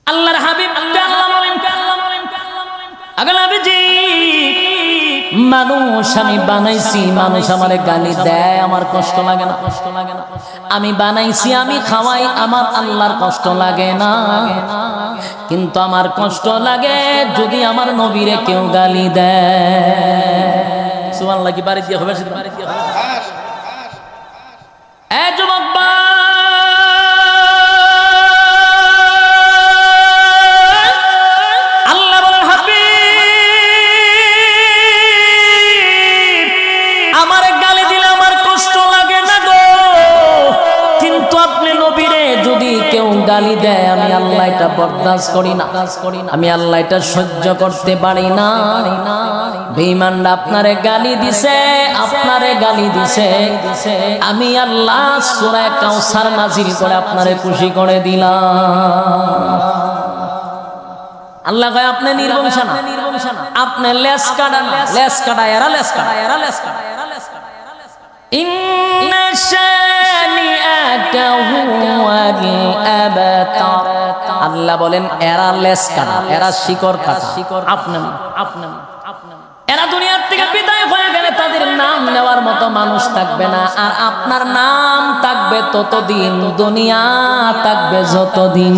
আল্লাহর হাবিব আল্লাহ বলেন আগলাবিজি মানুষ আমি বানাইছি, মানুষ আমারে গালি দেয়, আমার কষ্ট লাগে না, আমি বানাইছি, আমি খাওয়াই, আমার আল্লাহর কষ্ট লাগে না। কিন্তু আমার কষ্ট লাগে যদি আমার নবীরে কেউ গালি দেয়। সুবহানাল্লাহ কি বাড়ি দিয়ে হবে? যুবক গালি দেয়, আমি আল্লাহ এটা বরদাস্ত করি না, আমি আল্লাহ এটা সহ্য করতে পারি না। বেঈমানরা আপনারে গালি দিছে, আপনারে গালি দিছে, আমি আল্লাহ সূরা কাউসার নাজিল করে আপনারে খুশি করে দিলাম। আল্লাহ কয় আপনি নির্বংশ না, আপনি লেস কাটা না, লেস কাটা এরা লেস কাটা, এরা লেস কাটা। ইন্না শানিআকা হুয়াল আবতার, আল্লাহ বলেন এরা লেস কাটা, এরা শিকড় কাটা, আপনি এরা দুনিয়ার থেকে বিদায় হয়ে গেলে তাদের নাম নেওয়ার মতো মানুষ থাকবে না, আর আপনার নাম থাকবে ততদিন, দুনিয়া থাকবে যতদিন।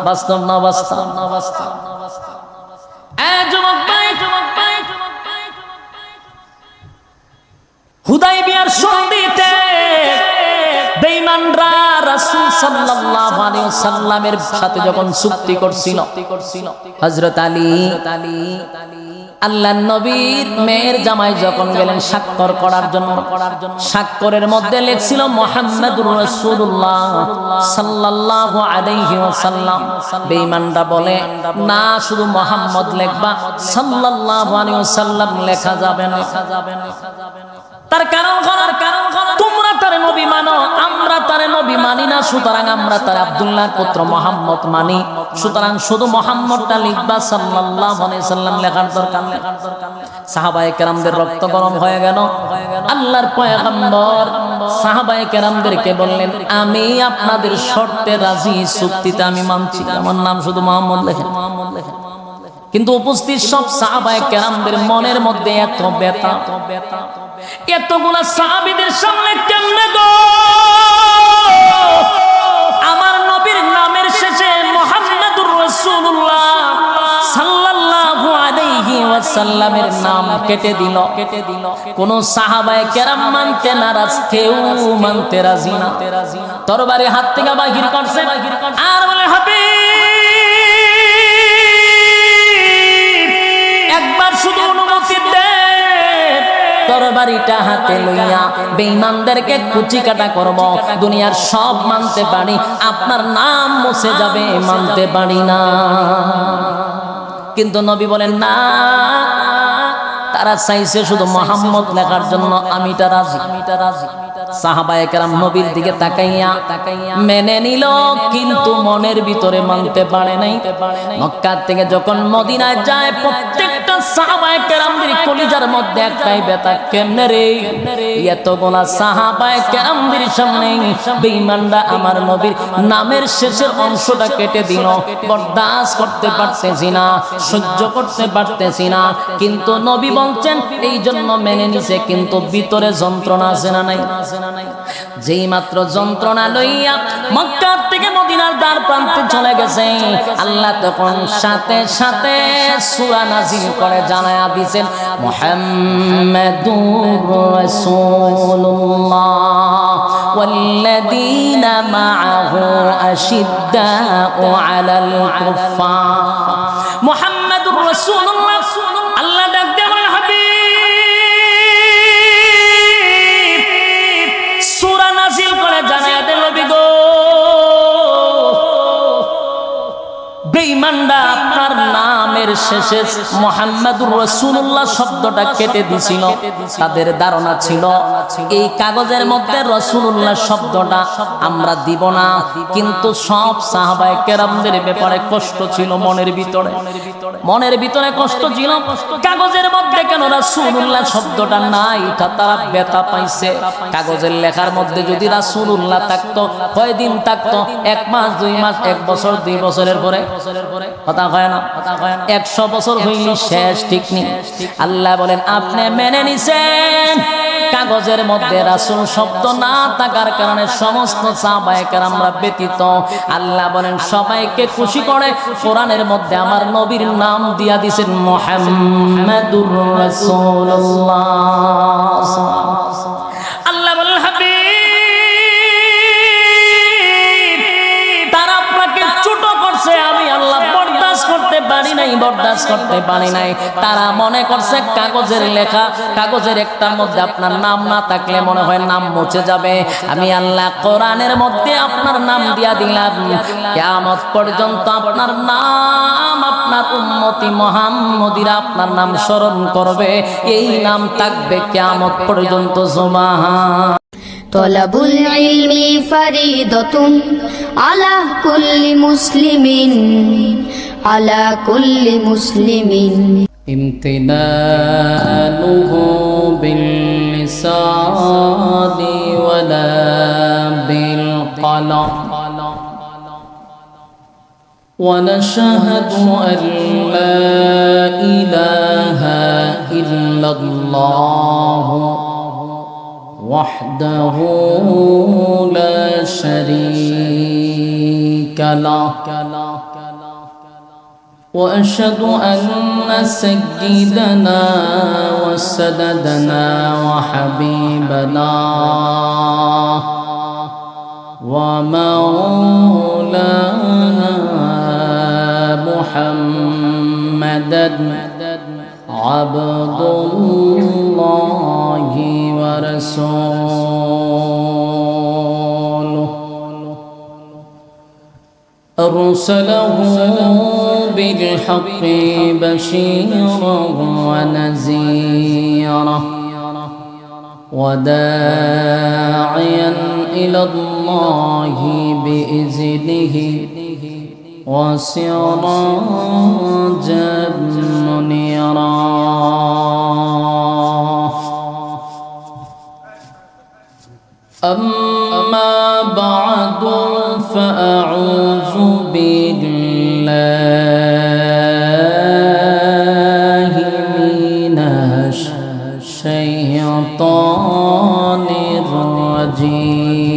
বাস্তব না বাস্তব? যুবক ভাই, হুদাইবিয়ার সন্ধিতে বেঈমানরা রাসূল সাল্লাল্লাহু আলাইহি ওয়াসাল্লামের সাথে যখন চুক্তি করছিল, হযরত আলী আল্লাহর নবীর মেয়ের জামাই যখন গেলেন স্বাক্ষর করার জন্য, স্বাক্ষরের মধ্যে লেখছিল মুহাম্মাদুর রাসূলুল্লাহ সাল্লাল্লাহু আলাইহি ওয়াসাল্লাম। বেঈমানরা বলে না, শুধু মুহাম্মদ লিখবা, সাল্লাল্লাহু আলাইহি ওয়াসাল্লাম লেখা যাবে না। তার কারণ তোমরা তারে নবী মানো, আমরা তারে নবী মানি না, সুতরাং আমরা তার আব্দুল্লাহর পুত্র মুহাম্মদ মানি, সুতরাং শুধু মুহাম্মদটা লিখবা, সাল্লাল্লাহু আলাইহি ওয়াসাল্লাম লেখার দরকার নেই। সাহাবায়ে কেরামদের রক্ত গরম হয়ে গেল। আল্লাহর পয়গম্বর সাহাবায়ে কেরামদেরকে বললেন, আমি আপনাদের শর্তে রাজি, চুক্তিতে আমি মানছি, আমার নাম শুধু মুহাম্মদ লেখেন। কিন্তু উপস্থিত সব সাহাবায়ে কেরামদের মনের মধ্যে এত ব্যথা, এতগুলা সাহাবীদের সামনে কেমনে গো আমার নবীর নামের শেষে মুহাম্মাদুর রাসূলুল্লাহ সাল্লাল্লাহু আলাইহি ওয়াসাল্লামের নাম কেটে দিল। কোন সাহাবায়ে কেরাম মানতে নারাজ, কেউ মানতে রাজি না। তরবারি হাত থেকে বাহির করছে আর বলে হাবিব একবার শুধু অনুমতি দে, তরবারিটা হাতে লইয়া বেঈমানদেরকে কুচি কাটা করব, দুনিয়ার সব মানতে পারি, আপনার নাম মুছে যাবে, মানতে পারি না। কিন্তু নবী বলেন না, তারা চাইছে শুধু মুহাম্মদ লেখার জন্য, আমিটা রাজি। সাহাবায়ে কেরাম নবীর দিকে তাকাইয়া মেনে নিল, কিন্তু মনের ভিতরে মানতে পারে নাই। মক্কা থেকে যখন মদিনায় যায়, প্রত্যেকটা সাহাবায়ে কেরামদের কলিজার মধ্যে একটাই ব্যথা, কেমনে রে এতগুলা সাহাবায়ে কেরামদের সামনে বেঈমানরা আমার নবীর নামের শেষের অংশটা কেটে দিল, বরদাস্ত করতে পারতেছি না, সহ্য করতে পারতেছি না। কিন্তু নবী বলছেন এই জন্য মেনে নিছে, কিন্তু ভিতরে যন্ত্রণা আছে না নাই? যেই মাত্র যন্ত্রণা লইয়া মক্কা থেকে মদিনার দ্বার প্রান্তে চলে গেছে, আল্লাহ তখন সাথে সাথে সূরা নাযিল করে জানায়া দিয়েছেন, মুহাম্মাদুর রাসূলুল্লাহ ওয়াল্লাযীনা মাআহু আশিদ্দাউ আলাল কুফফার। মুহাম্মাদুর রাসূলুল্লাহ আল্লাহ ডাক দিয়ে বলেন, হাবিব সূরা নাযিল করে জানায়া দেন, নবী গো বেঈমানরা আপনার নামের শেষে মুহাম্মাদুর রাসূলুল্লাহ শব্দটা কেটে দিছিল। তাদের ধারণা ছিল এই কাগজের মধ্যে রাসূলুল্লাহ শব্দটা আমরা দিব না, কিন্তু সব সাহাবায়ে কেরামদের ব্যাপারে কষ্ট ছিল মনের ভিতরে। মনের ভিতরে কষ্ট ছিল, কাগজের মধ্যে কেন রাসূলুল্লাহ শব্দটা নাই, এটা তারা ব্যথা পাইছে। কাগজের লেখার মধ্যে যদি রাসূলুল্লাহ থাকতো, কয়দিন থাকতো? 1 মাস, 2 মাস, 1 বছর, 2 বছরের পরে কথা হয় না, 100 বছর হইলি শেষ, ঠিক নেই? আল্লাহ বলেন আপনি মেনে নিছেন, কাগজের মধ্যে রাসূল শব্দ না থাকার কারণে সমস্ত সাহাবায়ে কেরামরা ব্যতীত আল্লাহ বলেন সবাইকে খুশি করে কোরআনের মধ্যে আমার নবীর নাম দিয়া দিয়েছেন মুহাম্মাদুর রাসূলুল্লাহ। আল্লাহ বলেন হাবিব, তারা আপনাকে ছোট করছে, আমি আল্লাহ বরদাস্ত করতে পারি নাই। তারা মনে করছে কাগজের লেখা, কাগজের একটার মধ্যে আপনার নাম না থাকলে মনে হয় নাম মুছে যাবে। আমি আল্লাহ কোরআনের মধ্যে আপনার নাম দিয়া দিলাম, কিয়ামত পর্যন্ত আপনার নাম, আপনার উম্মতি মুহাম্মদীরা আপনার নাম স্মরণ করবে, এই নাম থাকবে কিয়ামত পর্যন্ত। সুবহান। তলাবুল ইলমি ফরিদাতুন আলা কুল্লি মুসলিমিন, আলা কুল্লি মুসলিমিন। ইমতিনানুহু বিল লিসানি ওয়ালা বিল কলম ونشهد أن لا إله إلا الله وحده لا شريك له وأشهد أن سيدنا وسندنا وحبيبنا ومولانا محمدا عبد الله ورسوله أرسله بالحق بشيرا ونذيرا وداعيا إلى الله بإذنه وسراجا منيرا. أما بعد فأعوذ بالله من الشيطان الرجيم.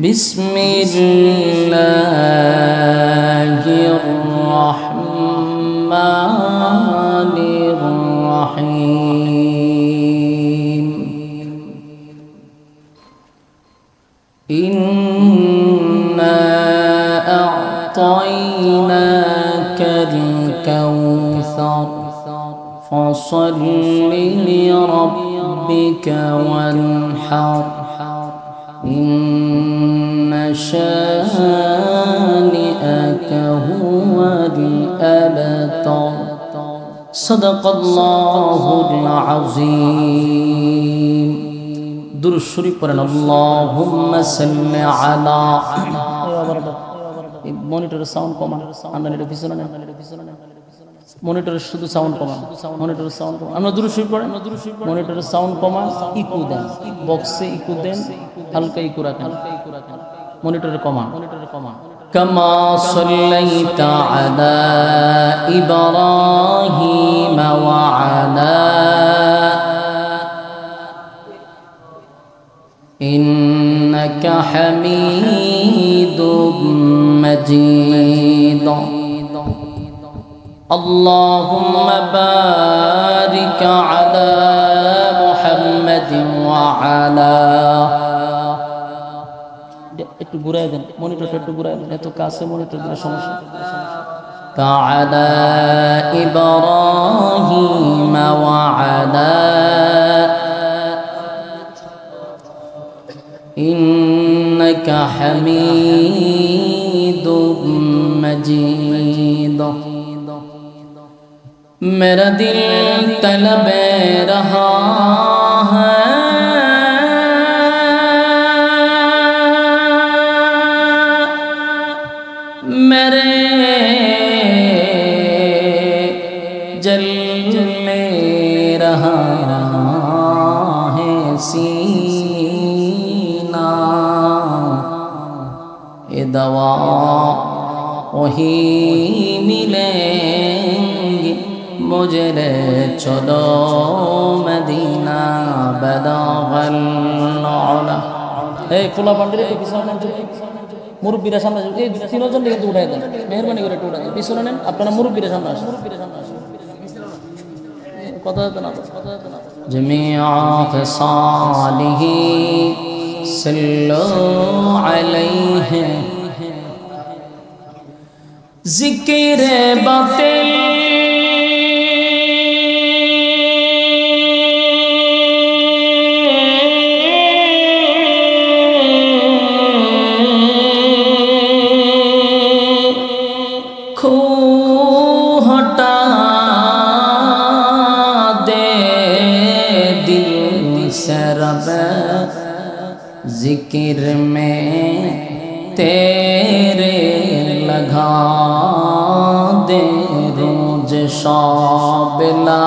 بسم الله الرحمن الرحيم. إنا أعطيناك الكوثر فصل لربك وانحر إن شانئك هو الأبتر. صدق الله العظيم. দুরূদ শরীফ পড়েন আল্লাহুম্মা সাল্লি আলা। মনিটরের সাউন্ড কমান, আন্দানিটা পিছনে নেন, মনিটরের শুধু সাউন্ড কমান, মনিটরের সাউন্ড কমান। আমরা দুরূদ শরীফ পড়েন, মনিটরের সাউন্ড কমান, ইকো দেন, বক্সে ইকো দেন, হালকা ইকো রাখেন, মনিটরের কমান। كما صليت على إبراهيم وعلى إنك حميد مجيد. اللهم بارك على محمد وعلى একটু ঘুরাই দেন, মনিটরটা একটু ঘুরাই দেন, এত কাছে মনিটর দিলে সমস্যা। على إبراهيم وعلى إنك حميد مجيد. मेरा दिल तलब रहा है मेरे दवा वही मिलेंगे मुझे ले चलो मदीना बदागल आला। এই পোলা পান্ডেরে তো পিছনে নেন, মুরব্বীরা সামনে এই তিনজন কিন্তু উঠাই দেন, মেহরবানি করে একটু উঠাই দেন, পিছনে নেন, আপনারা মুরব্বীরা সামনে আসেন, কথা হতো না, কথা হতো না। জমিআ ফিসালিহি সাল্লু আলাইহি জিকিরে বাতিল जिक्र में तेरे लगा दे रोज शाबिला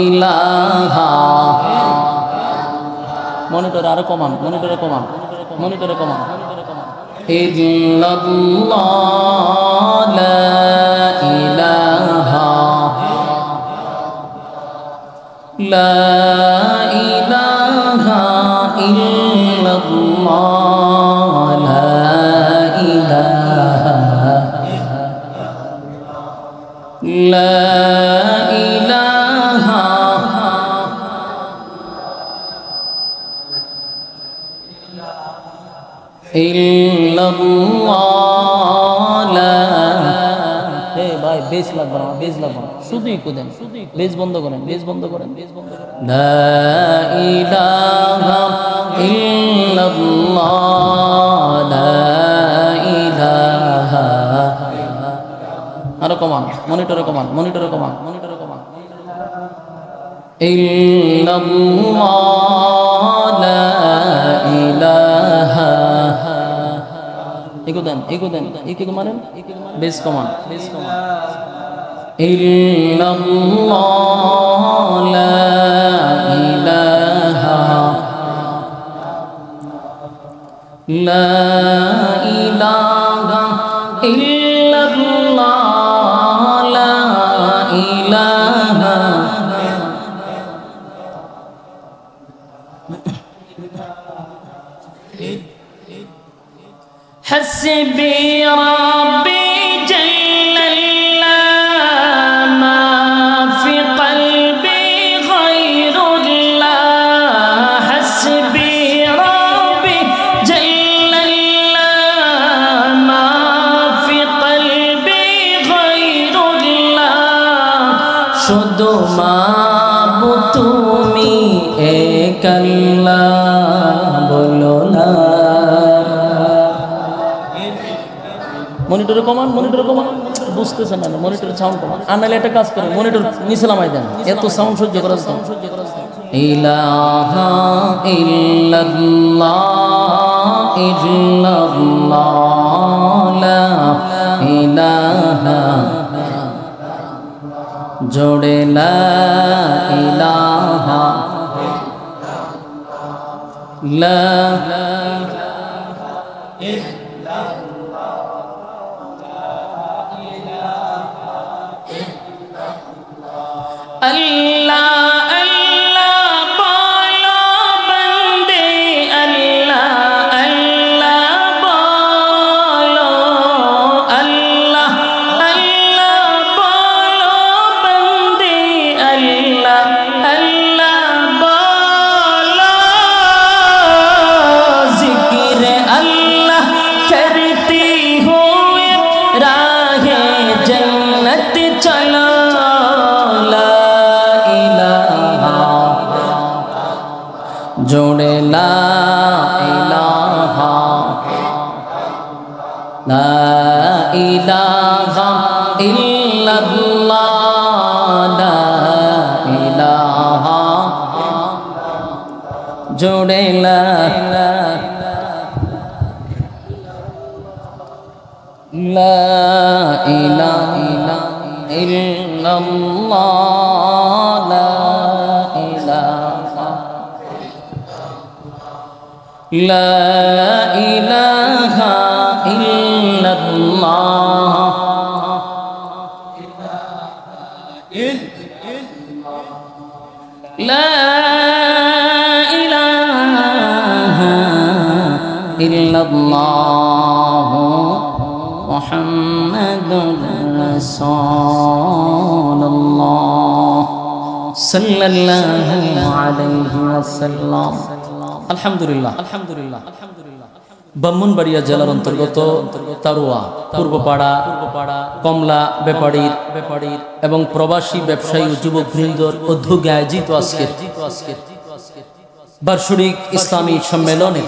इलाहा। मॉनिटर आरो कमान, मॉनिटर कमान, मॉनिटर कमान। इल्लल्लाह ला इलाहा ला इलाहा इल्लल्लाह ला इलाहा ला इलाहा इल्लल्लाह ला। हे भाई बेस লাগবে না, বেস লাগবে না, শুধুই কোদেন, বেস বন্ধ করেন, বেস বন্ধ করেন, বেস বন্ধ করেন। লা ইলাহা ইল্লাল্লাহ লা ইলাহা। আরো কমান, মনিটরে কমান, মনিটরে কমান, মনিটরে কমান। ইল্লাল্লাহ লা ইলাহা। ইকো দেন, ইকো দেন, ইকো মারেন, বেস কমান, বেস কমান। ইল্লাল্লাহ লা ইলাহা লা ইলাহা ইল্লাল্লাহ লা ইলাহা। حسبي ربي جل الله ما في قلبي غير الله. حسبي ربي جل الله ما في قلبي غير الله. শুধু মাবুদ তুমি এক আল্লাহ বলো না। মনিটরে কমান, মনিটরে কমান, বুঝতেছেন না, মনিটরে সাউন্ড কমান। আর নাহলে একটা কাজ করে মনিটর নিচে নামাই দেন, এত সাউন্ড সহ্য করা যায়। ইলাহা ইল্লাল্লাহ ইল্লাল্লাহ লা ইলাহা জোড়ে লা ইলাহা লা अल्लाह अल्लाह बोलो बंदे अल्लाह अल्लाह बोलो अल्लाह अल्लाह बोलो बंदे अल्लाह अल्लाह बोलो जिक्र अल्लाह करती हुए राहे जन्नत चलो। जोड़े ला इलाहा ला इलाहा इल्लल्लाह ला इलाहा जोड़े ला इलाहा इल्लल्लाह ला इलाहा لا إله ইল্লাল্লাহু মুহাম্মাদুর রাসূলুল্লাহ সাল্লাল্লাহু আলাইহি ওয়াসাল্লাম। আলহামদুলিল্লাহ, আলহামদুলিল্লাহ, আলহামদুলিল্লাহ। ব্রাহ্মণবাড়িয়া জেলার অন্তর্গত তারুয়া, পূর্বপাড়া, কমলা ব্যাপারীর এবং প্রবাসী ব্যবসায়ী ও যুবকবৃন্দর উদ্যোগে আয়োজিত আজকের বার্ষিক ইসলামী সম্মেলনে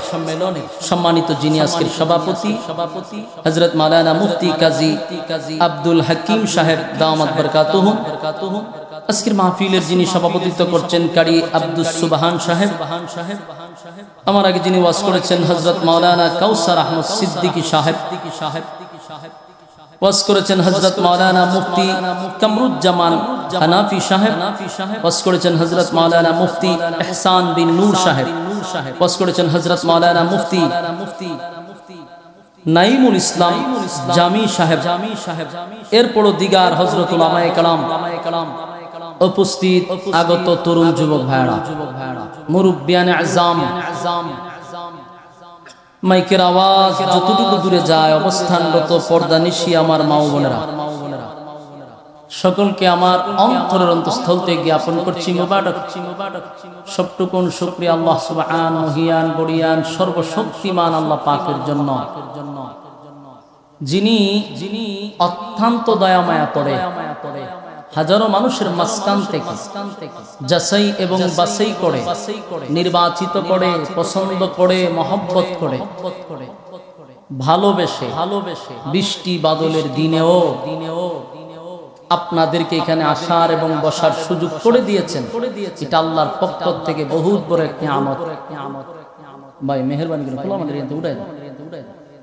সম্মানিত যিনি আজকের সভাপতি হযরত মাওলানা মুফতি কাজী আব্দুল হাকিম সাহেব দামাত বরকাতুহুম, আজকের মাহফিলের যিনি সভাপতিত্ব করছেন কারি আব্দুস সুবহান সাহেব, আমার আগে যিনি ওয়াজ করেছেন হযরত মাওলানা কাউসার আহমদ সিদ্দিকী সাহেব, ওয়াজ করেছেন হযরত মাওলানা মুফতি কামরুজ্জামান হানাফি সাহেব, ওয়াজ করেছেন হযরত মাওলানা মুফতি ইহসান বিন নূর সাহেব, ওয়াজ করেছেন হযরত মাওলানা মুফতি নাইমুল ইসলাম জামি সাহেব, এরপরও দিগার হযরত উলামায়ে কেরাম, উপস্থিত আগত তরুণ যুবক ভাইরা, মুরব্বিয়ানে আযম, মাইকের আওয়াজ যতটুকু দূরে যায় অবস্থানরত পর্দানিশী আমার মা ও বোনেরা, সকলকে আমার অন্তরের অন্তঃস্থল থেকে জ্ঞাপন করছি মুবারক। সবটুকুন শুকরিয়া আল্লাহ সুবহান মহিয়ান গরিয়ান সর্বশক্তিমান আল্লাহ পাকের জন্য, যিনি অত্যন্ত দয়া মায়া করে হাজারো মানুষের মাঝখান থেকে যাচাই এবং বাছাই করে নির্বাচিত করে, পছন্দ করে, মহব্বত করে, ভালোবেসে বৃষ্টি বাদলের দিনেও আপনাদেরকে এখানে আসার এবং বসার সুযোগ করে দিয়েছেন। এটা আল্লাহর পক্ষ থেকে বহুত বড় একটা নিয়ামত। ভাই মেহেরবানি করে খোলা আমাদের এখান থেকে উঠাই দাও।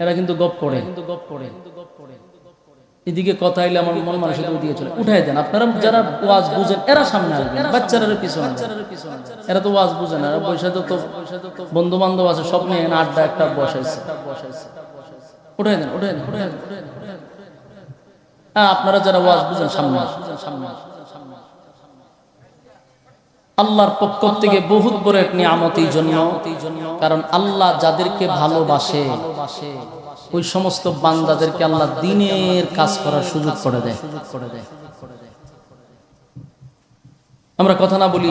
এরা কিন্তু গপ করে, এদিকে কথা এলে আমার মন মানুষের দিয়ে চলে, উঠাই দেন। আপনারা যারা ওয়াজ বুঝেন এরা সামনে আসবেন, বাচ্চারা পিছনে, এরা তো ওয়াজ বুঝে না, এরা বসে তো বন্ধু বান্ধব আছে সব নিয়ে আড্ডা একটা বসাইছে। উঠাই দেন, উঠাই দেন, উঠাই দেন। হ্যাঁ, আপনারা যারা ওয়াজ বুঝেন সামনে আসবেন। আল্লাহর পক্ষ থেকে বহুত বড় এক নিয়ামত এই জন্য, কারণ আল্লাহ যাদেরকে ভালোবাসে ওই সমস্ত বান্দাদেরকে আল্লাহ দ্বীনের কাজ করার সুযোগ করে দেয়। আমরা কথা না বলি,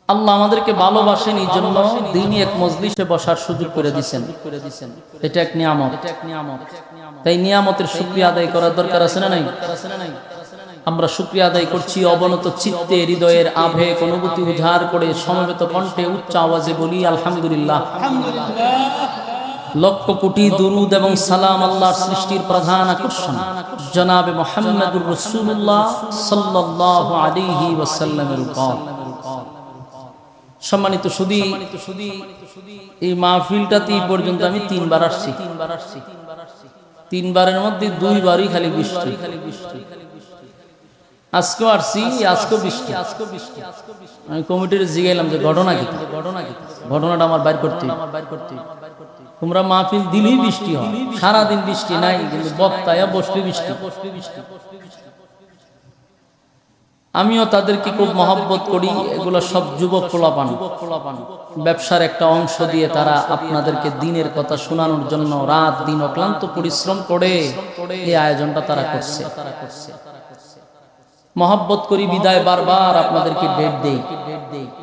আল্লাহ আমাদেরকে ভালোবাসেন এই জন্য দ্বীনি এক মজলিসে বসার সুযোগ করে দিয়েছেন। এটা এক নিয়ামত। তাই নিয়ামতের শুকরিয়া আদায় করার দরকার আছে না নাই? আমরা শুকরিয়া আদায় করছি অবনত চিত্তে, হৃদয়ের আবেগ অনুভূতি উজাড় করে সমবেত কণ্ঠে উচ্চ আওয়াজে বলি আলহামদুলিল্লাহ। লক্ষ কোটি দুরুদ এবং সালাম আল্লাহর সৃষ্টির প্রধান আকর্ষণ জনাবে মুহাম্মদুর রাসূলুল্লাহ সাল্লাল্লাহু আলাইহি ওয়াসাল্লামের উপর। সম্মানিত সুধী, এই মাহফিলটাতে এই পর্যন্ত আমি তিনবার আসছি। তিনবারের মধ্যে দুইবারই খালি বৃষ্টি। আজকেও আসছি, আজকেও বৃষ্টি। আমি কমিটির জিগাইলাম যে ঘটনা কি, ঘটনাটা আমার বাইর করতে। তোমরা মাহফিল দিলেই বৃষ্টি হয়, সারাদিন বৃষ্টি নাই, কিন্তু বক্তায় বসলে বৃষ্টি। আমিও তাদেরকে খুব মহব্বত করি। এগুলো সব যুবক পোলাপান, ব্যবসার একটা অংশ দিয়ে তারা আপনাদেরকে দ্বীনের কথা শোনানোর জন্য রাত দিন অক্লান্ত পরিশ্রম করে এই আয়োজনটা তারা করছে। মহব্বত করি বিদায় বারবার আপনাদেরকে ডেট দেই।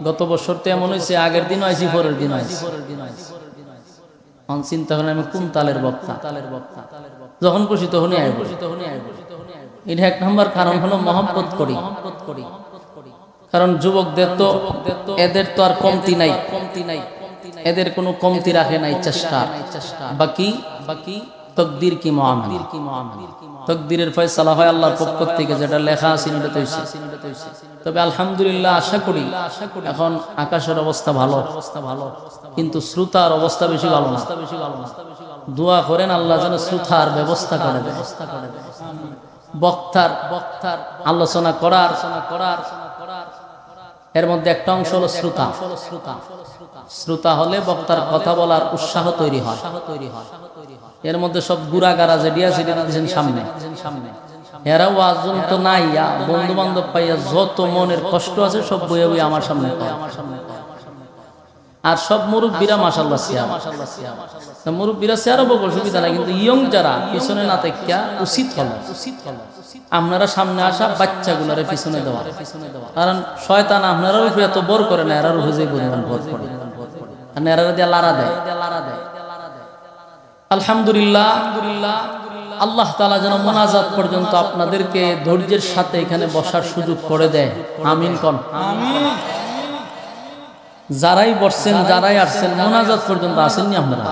গত বছর তো এমন হয়েছে, আগের দিন আইছি, পরের দিন আইছি। চিন্তা করেন আমি কোন তালের বক্তা, যখন খুশি তখনই আইব। এটা এক নম্বর কারণ হলো মহব্বত করি। কারণ যুবকদের তো এদের তো আর কমতি নাই, এদের কোনো কমতি রাখে নাই চেষ্টা। বাকি তকদির কি মুআমালা, তকদিরের ফয়সালা হয় আল্লাহর পক্ষ থেকে, যেটা লেখা আছে সেটা তো হইছে। তবে আলহামদুলিল্লাহ আশা করি এখন আকাশের অবস্থা ভালো, কিন্তু শ্রোতার অবস্থা বেশি ভালো না। দোয়া করেন আল্লাহ যেন শ্রোতার ব্যবস্থা করে দেয়। বক্তার আলোচনা করার এর মধ্যে একটা অংশ হলো শ্রোতা। শ্রোতা হলে বক্তার কথা বলার উৎসাহ তৈরি হয়। এর মধ্যে সব গুড়াগাড়া যেটা সেটা দিয়েছেন সামনে, এরাও আজন তো নাই, বন্ধু বান্ধব পাইয়া যত মনের কষ্ট আছে সব বইয়ে বইয়ে আমার সামনে। আর সব মুরব্বীরা মাশাআল্লাহ সিয়াম, মুরব্বীরা সিয়ারও বকর সুবিধা নাই, কিন্তু ইয়ং যারা পিছনে না থাকিয়া উচিত হলো আপনারা সামনে আসা বাচ্চাগুলোরে পিছনে দেওয়া, কারণ শয়তান আপনারা উপরে এত বর করে না, এরা উপরে যে পরিমাণ বর করে আর এরা দিয়ে লারা দেয়। আলহামদুলিল্লাহ, আল্লাহ তাআলা যেন মোনাজাত পর্যন্ত আপনাদেরকে ধৈর্যের সাথে এখানে বসার সুযোগ করে দেয়। আমিন কোন। যারাই বসছেন, যারাই আসছেন, মোনাজাত পর্যন্ত আসেননি আপনারা?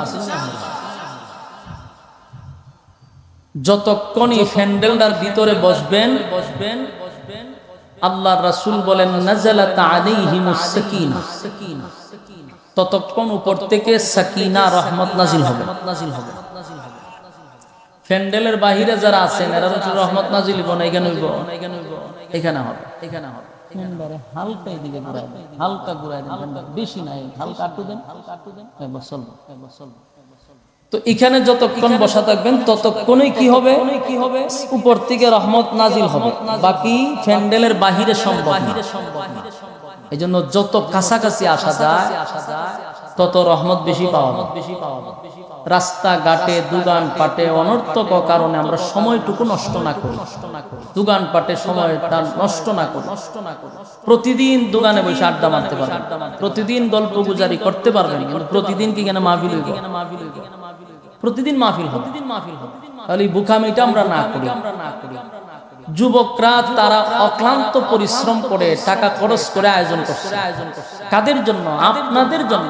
যতক্ষণই প্যান্ডেলটার ভিতরে বসবেন, আল্লাহর রাসূল বলেন নাযালাত আলাইহিমুস সাকিনা, ততক্ষণ উপর থেকে সাকিনা রহমত নাজিল হবে। প্যান্ডেলের বাহিরে যারা আছেন এরা রহমত নাজিল হইব না, এখানে হইব, এখানে হবে, এখানে হবে। হালকা এদিকে ঘুরাই দেন, হালকা ঘুরাই দেন, বেশি নাই, হালকা আটু দেন, একবার চলবো, একবার চলবো। তো এখানে যতক্ষণ বসা থাকবেন ততক্ষণই কি হবে, উপর থেকে রহমত নাজিল হবে, বাকি প্যান্ডেলের বাহিরে সম্ভব না। এই জন্য যত কাছাকাছি আসা যায় তত রহমত বেশি পাওয়া যায়। রাস্তাঘাটে, দোকান পাটে অনর্থক কারণে আমরা সময়টুকু নষ্ট না করি, দোকান পাটে সময়টা নষ্ট না করি। প্রতিদিন দোকানে বসে আড্ডা মারতে পারবেন, প্রতিদিন গল্প গুজারি করতে পারবেন, কিন্তু প্রতিদিন কি কেন মাহফিল হইব? প্রতিদিন মাহফিল হবে, তাহলে বুকামিটা আমরা না করি। যুবকরা তারা অক্লান্ত পরিশ্রম করে টাকা খরচ করে আয়োজন করছে, কাদের জন্য? আপনাদের জন্য,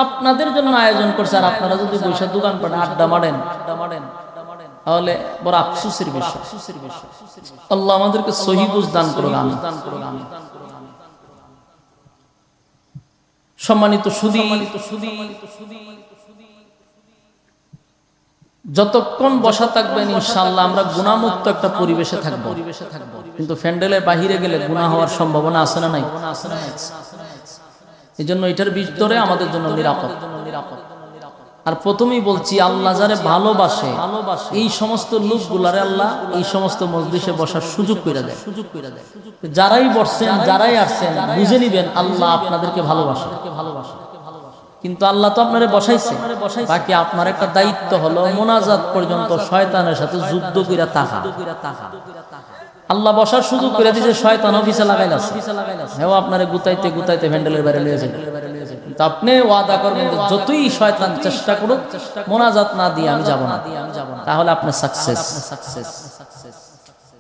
আপনাদের জন্য আয়োজন করছে। আর আপনারা যদি বৈশাখ দোকান পাটে আড্ডা মারেন তাহলে বড় আফসোসের বিষয়। আল্লাহ আমাদেরকে সহি বুঝ দান করুন। সম্মানিত সুধী, যতক্ষণ বসা থাকবেন ইনশাআল্লাহ আমরা গুনাহমুক্ত একটা পরিবেশে থাকবো, কিন্তু প্যান্ডেলের বাহিরে গেলে গুনাহ হওয়ার সম্ভাবনা আছে না নাই? এই জন্য এটার ভিতরে আমাদের জন্য নিরাপদ। আর প্রথমেই বলছি, আল্লাহ যারে ভালোবাসে এই সমস্ত লোকগুলারে আল্লাহ এই সমস্ত মজলিসে বসার সুযোগ করে দেয়। যারাই বসছেন, যারাই আসছেন, বুঝে নিবেন আল্লাহ আপনাদেরকে ভালোবাসে। কিন্তু আল্লাহ তো আপনারে বসাইছে, বাকি আপনার একটা দায়িত্ব হলো মোনাজাত পর্যন্ত শয়তানের সাথে যুদ্ধ কইরা থাকা। আল্লাহ বসার সুযোগ করে দিয়েছে, শয়তান অফিসে লাগাইলাছে, হেও আপনারে গুতাইতে গুতাইতে প্যান্ডেলের বাইরে নিয়ে যাবে। কিন্তু আপনি ওয়াদা করবেন যতই শয়তান চেষ্টা করুক মোনাজাত না দিয়ে আমি যাব না, তাহলে আপনি সাকসেস।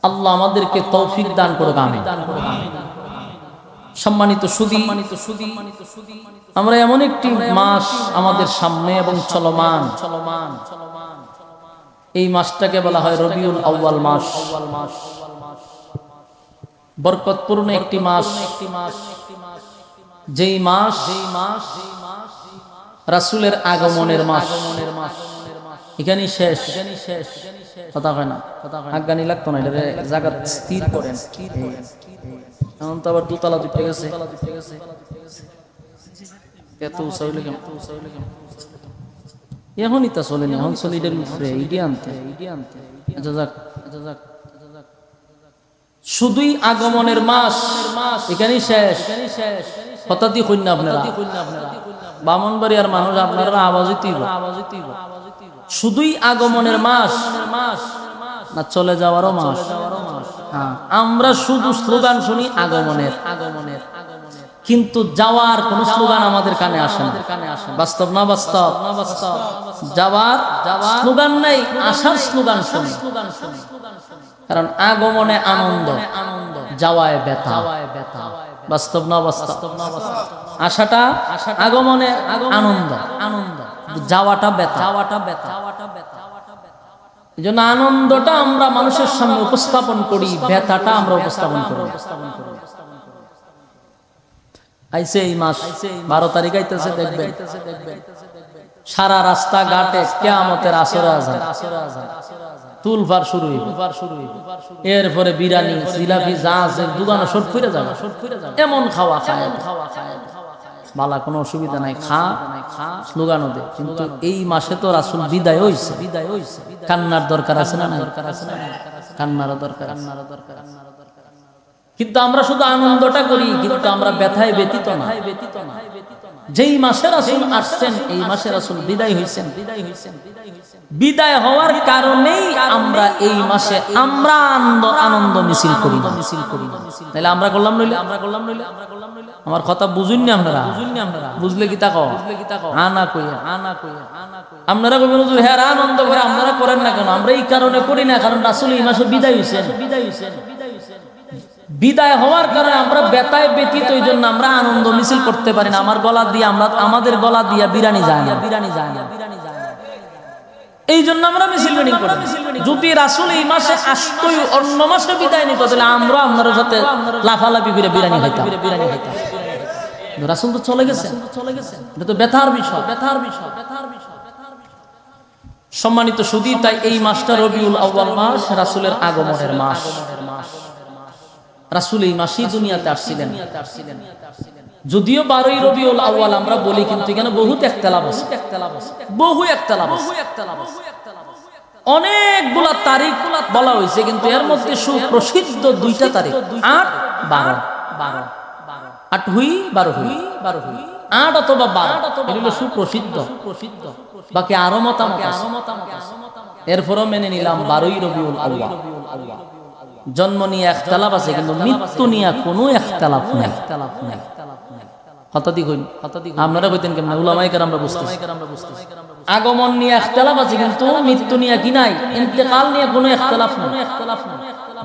আল্লাহ আমাদেরকে তৌফিক দান করুক, আমিন। সম্মানিত সুধী, আমরা এমন একটি মাস আমাদের সামনে এবং চলমান, এই মাসটাকে বলা হয় রবিউল আউয়াল মাস। বরকতপূর্ণ একটি মাস, যেই মাস রাসূলের আগমনের মাস। এখানেই শেষ, কথা হয় না, আজ্ঞানি লাগতো না, এটা জায়গা স্থির করেন। এখন তো আবার দুতলা দুইটা গেছে, এত উঁচা হইলে কেমন? এখনই তা চলেনি, এখন চলে এটার উপরে ইডি আনতে। আচ্ছা যাক, শুধুই আগমনের মাস, এখানেই শেষ। হঠাৎই কন্যা আপনারা বামনবাড়িয়ার মানুষ, আপনারা আওয়াজই তুইব, শুধুই আগমনের মাস না চলে যাওয়ারও মাস। আমরা শুধু স্লোগান শুনি আগমনের, কিন্তু যাওয়ার কোন স্লোগান আমাদের কানে আসে না। বাস্তব না বাস্তব? যাওয়ার স্লোগান নাই, আসার স্লোগান শুনি। কারণ আগমনে আনন্দ, যাওয়ায় ব্যথা। বাস্তব না বাস্তব? আসাটা আগমনে আনন্দ, যাওয়াটা ব্যথা। এই জন্য আনন্দটা আমরা মানুষের সামনে উপস্থাপন করি, ব্যথাটা আমরা উপস্থাপন করি। আইছে এই মাস 12 তারিখ আইতেছে, দেখবেন সারা রাস্তা ঘাটে কিয়ামতের আসরে আজান, তুলফার শুরু হইবে। এরপরে বিরিয়ানি, জিলাপি যা আছে দোকানে শর্ট ফিরে যাবে, এমন খাওয়া খায়, বালা কোনো অসুবিধা নাই, খা স্লোগানও দে। কিন্তু এই মাসে তো রাসূল বিদায় হইছে, কান্নার দরকার আছে না? কান্নারও দরকার। কিন্তু আমরা শুধু আনন্দটা করি, কিন্তু আমরা ব্যথায় ব্যতীত না। যেই মাসে রাসূল আসছেন এই মাসে রাসূল বিদায় হইছেন। বিদায় হওয়ার কারণেই আমরা এই মাসে আমরা আনন্দ মিছিল করি না। তাহলে আমরা করলাম নইলে আমার কথা বুঝুন না আপনারা? বুঝলে কি তাকো আনা কইয়া আপনারা কইবেন হুজুর হ্যাঁ আনন্দ করে আপনারা করেন না কেন? আমরা এই কারণে করি না, কারণ রাসূল এই মাসে বিদায় হইছেন। বিদায় হওয়ার কারণে আমরা ব্যথায় ব্যতীত, এই জন্য আমরা আনন্দ মিছিল করতে পারি না। আমাদের গলা দিয়া বিরানি যায় না। এই জন্য আমরা মিছিল মিটিং করি। যদি রাসূল এই মাসে আসতোই, অন্য মাসে বিদায় নিত, তাহলে আমরা আপনার সাথে লাফালাফি করে বিরানি খাইতাম। রাসূল তো চলে গেছে, এটা তো ব্যথার বিষয়। সম্মানিত সুধী, তাই এই মাসটা রবিউল আউয়াল মাস, রাসূলের আগমনের মাস। রাসূল এই মাসেই দুনিয়াতে আসছিলেন। যদিও 12ই রবিউল আউয়াল আমরা বলি, কিন্তু এখানে বহুত ইখতিলাফ আছে। অনেকগুলা তারিখ বলা হয়েছে, কিন্তু এর মধ্যে সুপ্রসিদ্ধ দুইটা তারিখ 8, 12। 8 হুই 12 হুই 8 অথবা 12 এগুলো সুপ্রসিদ্ধ। বাকি আরো মতামত আছে, এরপরও মেনে নিলাম 12ই রবিউল আউয়াল। জন্ম নিয়ে ইখতিলাফ আছে, কিন্তু মৃত্যু নিয়ে কোনো ইখতিলাফ নাই। আপনারা কইতেন কেমন? উলামায়ে কেরামরা বুঝতেছি। আগমন নিয়ে ইখতিলাফ আছে, কিন্তু মৃত্যু নিয়ে কি নাই, ইন্তেকাল নিয়ে কোনো ইখতিলাফ নাই।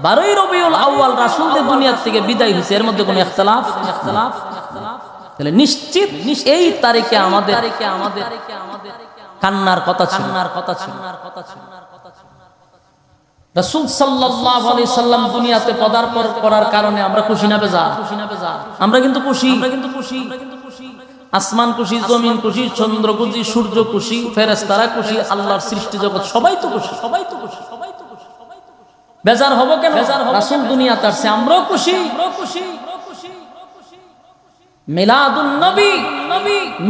12ই রবিউল আউয়াল রাসূল যে দুনিয়া থেকে বিদায় হইছে, এর মধ্যে কোনো ইখতিলাফ। তাহলে নিশ্চিত এই তারিখে আমাদের কান্নার কথা ছিল। রাসূল সাল্লাল্লাহু আলাইহি সাল্লাম দুনিয়াতে পদার্পণ করার কারণে আমরা খুশি না বেজার? আমরা কিন্তু খুশি। আসমান খুশি, জমিন খুশি, চন্দ্র খুশি, সূর্য খুশি, ফেরেশতারা খুশি, আল্লাহর সৃষ্টি জগৎ সবাই তো খুশি। বেজার হব কেন? রাসূল দুনিয়াতে আসছে, আমরাও খুশি। মিলাদুন নবী,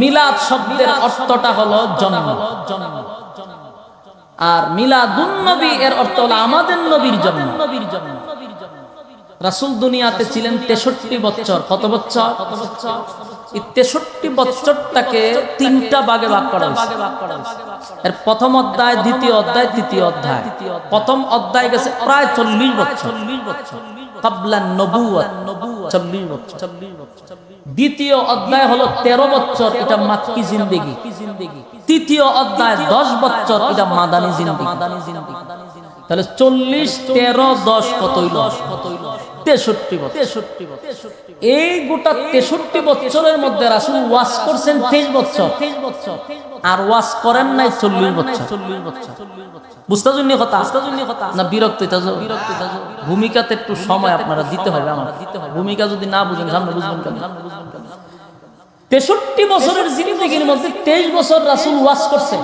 মিলাদ শব্দের অর্থটা হলো জন্ম, আর মিলাদুন নবী এর অর্থ হলো আমাদের নবীর জন্ম। রাসূল দুনিয়াতে ছিলেন 63 বছর। কত বছর? এই 63 বছরটাকে 3টা ভাগে ভাগ করা হয়েছে। এর প্রথম অধ্যায়, দ্বিতীয় অধ্যায়, তৃতীয় অধ্যায়। প্রথম অধ্যায় গেছে প্রায় 40 বছর, ক্বাবলা নবুওয়াত 40 বছর। দ্বিতীয় অধ্যায় হলো 13 বছর, এটা মাক্কি জিন্দেগি। তৃতীয় অধ্যায় 10 বছর, এটা মাদানী জিন্দেগি। তাহলে 40, 13, 10 কত হইল? 63 বছর। এই গোটা 63 বছরের মধ্যে রাসূল ওয়াজ করছেন 23 বছর, আর ওয়াজ করেন নাই 40 বছর। বুঝতে জন্য কথা না বিরক্ত? ভূমিকাতে একটু সময় আপনারা দিতে হবে। আমার ভূমিকা যদি না বুঝেন সামনে বুঝবেন কেন? 63 বছরের জিন্দেগির মধ্যে 23 বছর রাসূল ওয়াজ করছে,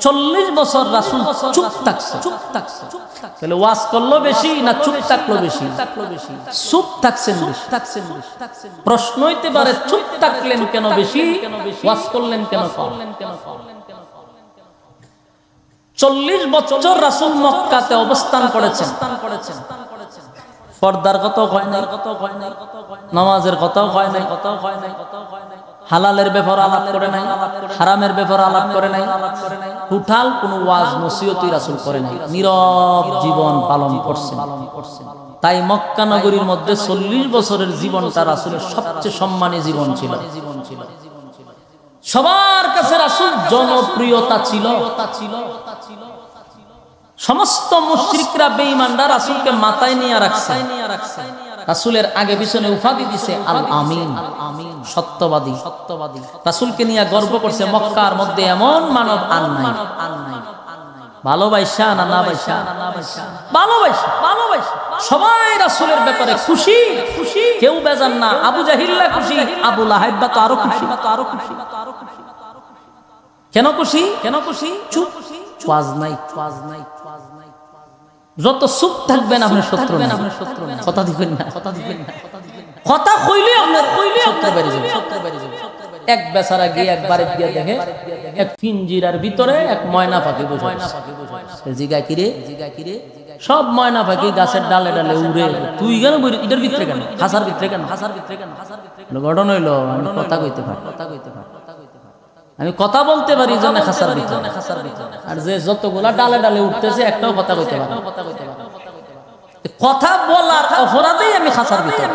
40 বছর রাসূল চুপ থাকছে। তাহলে ওয়াজ করলো বেশি না চুপ থাকলো বেশি? চুপ থাকছেন বেশি। প্রশ্ন হইতে পারে, চুপ থাকলেন কেন বেশি, ওয়াজ করলেন কেন কম? 40 বছর রাসূল মক্কাতে অবস্থান করেছেন। পর্দার কথাও কয় নাই, নামাজের কথাও কয় নাই, হালালের ব্যাপারে আলাপ করে নাই, হারামের ব্যাপারে আলাপ করে নাই, টোটাল কোনো ওয়াজ নসিহত রাসূল করে নাই। নীরব জীবন পালন করছেন। তাই মক্কা নগরীর মধ্যে 40 বছরের জীবনটা রাসূলের সবচেয়ে সম্মানী জীবন ছিল। সবার কাছে রাসূল জনপ্রিয়তা ছিল। সমস্ত মুশরিকরা বেঈমানরা রাসূলকে মাথায় নিয়ে রাখছে। রাসূলের আগে পিছনে উপাধি দিছে আল আমিন, সত্যবাদী। রাসূলকে নিয়ে গর্ব করছে। মক্কার মধ্যে এমন মানব আর নাই। ভালোবাসা না না বাইসা? ভালোবাসা। সবাই রাসূলের ব্যাপারে খুশি, কেউ বেজার না। আবু জাহিল্লা খুশি, আবু লাহাব তো আরো খুশি। কেন খুশি? চুপ, ওয়াজ নাই। যত চুপ থাকবেন আপনার শত্রু না। কথা দিবেন না। কথা কইলে আপনার শত্রু বেড়ে যাবে। এক বেচারা গিয়ে একবারে গিয়ে দেখে এক পিঞ্জিরার ভিতরে এক ময়না পাখি বসে। জিগা কিরে, সব ময়না পাখি গাছের ডালে ডালে উড়ে, তুই কেন এটার ভিতরে কেন, খাসার ভিতরে কেন, খাসার ভিতরে কেন? ঘটনা হইলো আমি কথা কইতে পারি, আমি কথা বলতে পারি জন্য খাসার ভিতরে, আর যে যতগুলা ডালে ডালে উঠতেছে একটাও কথা কইতে পারে, কথা বলার অপরাধেই আমি খাসার ভিতরে।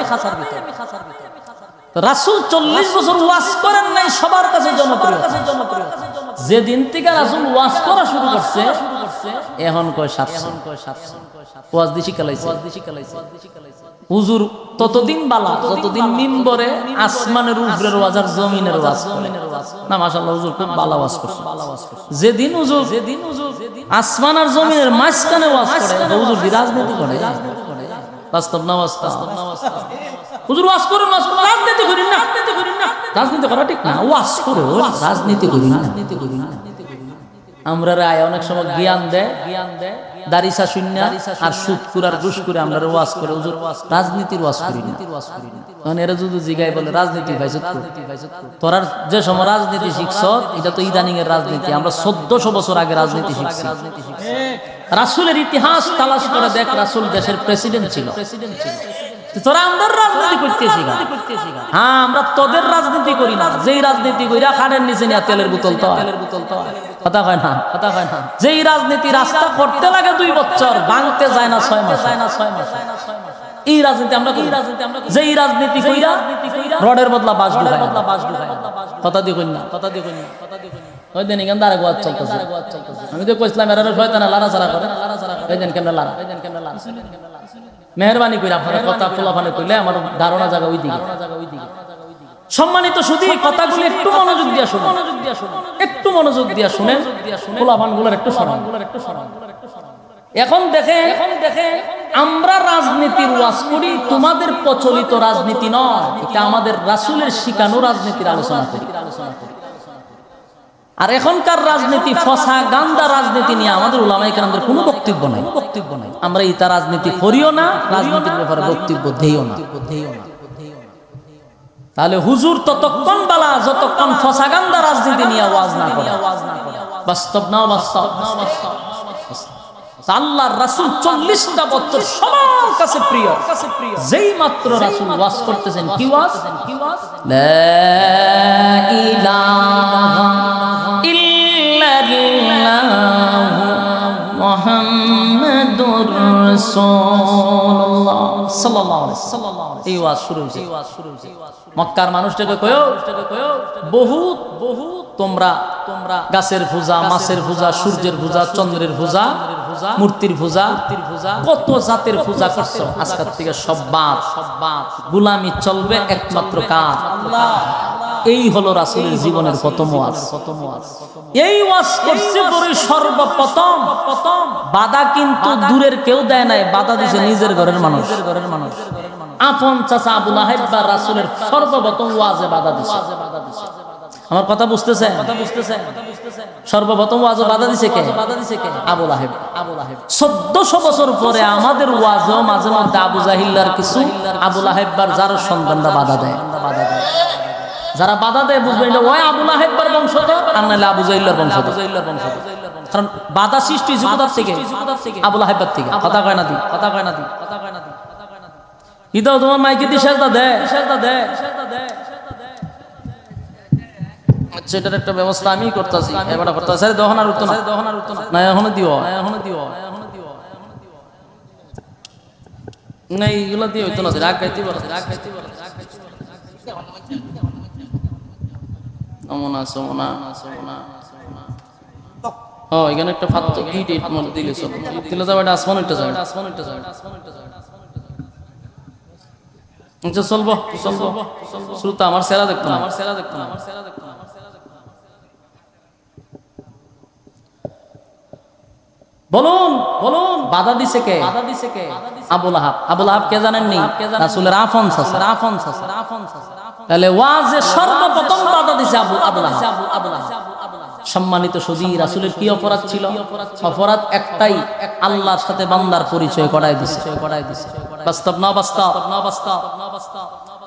রাসূল 40 বছর ওয়াজ করেন নাই, সবার কাছে জনপ্রিয়। যেদিন থেকে রাসূল ওয়াজ করা শুরু করছে এখন কয় 700 ওয়াজ দিছি কালাইছে। হুজুর ততদিন বালা যতদিন মিম্বরে আসমানের উপরের ওয়াজ আর জমিনের ওয়াজ না। মাশাআল্লাহ হুজুর খুব ভালো ওয়াজ করছে। যেদিন হুজুর আসমান আর জমিনের মাঝখানে ওয়াজ করে হুজুর রাজনীতি করে। বাস্তব না বাস্তব? হুজুর ওয়াজ করুন, রাজনীতি করেন না, রাজনীতি করা ঠিক না। ওয়াজ করুন, রাজনীতি করেন না। আমরা রায় অনেক সময় জ্ঞান দেয়, দারিসা শূন্য আর সুদ কুরার ঘুষ করে আমরা ওয়াজ করে হুজুর রাজনীতির ওয়াজ করি না। মানে এরা যদি জিগাই বলে রাজনীতি ভাইছত তোরা যে সময় রাজনীতি শিখছ এটা তো ইদানিং এর রাজনীতি, আমরা 1400 বছর আগে রাজনীতি শিখছি। রাসূলের ইতিহাস তালাশ করে দেখ, রাসূল দেশের প্রেসিডেন্ট ছিল। তোরা আমাদের রাজনীতি করতেছি, হ্যাঁ আমরা তোদের রাজনীতি করি না। যেই রাজনীতি কইরা খাড়ের নিচে নিয়ে তেলের বোতল তো কথা হয় না, কথা হয় না। যেই রাজনীতি রাস্তা করতে লাগে 2 বছর, ভাঙতে যায় না 6 মাস। এই রাজনীতি আমরা করি। যেই রাজনীতি কইরা রডের বদলা বাস ঢুকায়, কথা দিয়ে কই না, কথা দিয়ে কই না। ওই দিন এখান দ্বারা গোয়াত চলতেছে। আমি তো কইছিলাম এরা শয়তানে লাড়াচাড়া করে, ওই দিন কেমনে লাড়া, মেহরবানি করে আপনারা কথা খোলাফানে কইলে আমার ধারণা জায়গা ওই দিকে। সম্মানিত শুধু কথাগুলো একটু মনোযোগ দিয়া শুনুন, একটু মনোযোগ দিয়া শুনেন, খোলাফানগুলোর একটু সরান। এখন দেখেন আমরা রাজনীতির ওয়াজ করি, তোমাদের প্রচলিত রাজনীতি নয়, এটা আমাদের রাসূলের শিখানো রাজনীতির আলোচনা করি। আর এখনকার রাজনীতি ফসা গান্দা রাজনীতি নিয়ে আমাদের উলামায়ে কেরামদের কোনো বক্তব্য নাই। আমরা ইতা রাজনীতি করিও না, রাজনীতির ব্যাপারে বক্তব্য দেইও না। তাহলে হুজুর ততক্ষণ বালা যতক্ষণ ফসা গান্দা রাজনীতি নিয়ে ওয়াজ না করে। বাস্তব না বাস্তব? আল্লাহর রাসূল 40টা বছর সবার কাছে প্রিয়। যেই মাত্র রাসূল ওয়াজ করতেছেন, কি ওয়াজ? লা ইলাহা ইল্লাল্লাহু মুহাম্মাদুর রাসূলুল্লাহ সাল্লাল্লাহু আলাইহি ওয়াসাল্লাম। এই ওয়াজ শুরু হইছে। মক্কার মানুষটাকে কয়ো বহুত তোমরা গাছের পূজা, মাছের পূজা, সূর্যের পূজা, চন্দ্রের পূজা, মূর্তির পূজা, কত জাতের পূজা করছো। আজকের থেকে সব বাদ, গোলামি চলবে একমাত্র কার? আল্লাহ। এই হলো রাসূলের জীবনের প্রথম ওয়াজ। এই ওয়াজ করছে পরে সর্বপ্রথম বাধা কিন্তু দূরের কেউ দেয় নাই, বাধা দিয়েছে নিজের ঘরের মানুষ। আপন চাচা আবু লাহাব বা রাসূলের সর্বপ্রথম ওয়াজে বাধা দিয়েছে। আমার কথা বুঝতেছেন? সর্বপ্রথম ওয়াজে বাধা দিয়েছে কে? আবু লাহাব। 1400 বছর পরে আমাদের ওয়াজেও মাঝে মধ্যে আবু জাহিল্লার কিছু আবু লাহাববার যার সন্তানরা বাধা দেয়। যারা বাধা দেয় বুঝবেন এটা ওই আবু লাহাববার বংশধর, আর নাহলে আবু জাহিল্লার বংশধর। কারণ বাধা সৃষ্টি কোথা থেকে? আবু লাহাববার থেকে। কথা কয় না দি, কথা কয় না দি। ইদাও তোমার মাইকে দিয়ে সেজদা দে। আচ্ছা, এটার একটা ব্যবস্থা আমি করতেছি, এবারে করতেছি। আরে দহন আর উঠতো না, না এখনো দিও, না এইগুলো দিয়ে হইতো না। রাগ গাইতে বলো, অমনা সমনা। ও এখানে একটা ফাত্ত ইট মধ্যে দিলে সব দিলে যাবে, এটা আসমান উঠতে যাবে। আচ্ছা চলবো শ্রোতা, আমার সেরা দেখতো না, বলুন বাধা দিছে কে? আবু লাহাব। আবু লাহাব কে জানেননি? রাসূলের আফন চাচা। তাহলে ওয়াজে সর্বপ্রথম বাধা দিছে আবু লাহাব। সম্মানিত সুধী, রাসূলের কি অপরাধ ছিল? অপরাধ একটাই, আল্লাহর সাথে বান্দার পরিচয় করায় দিছে। বাস্তব না বাস্তব?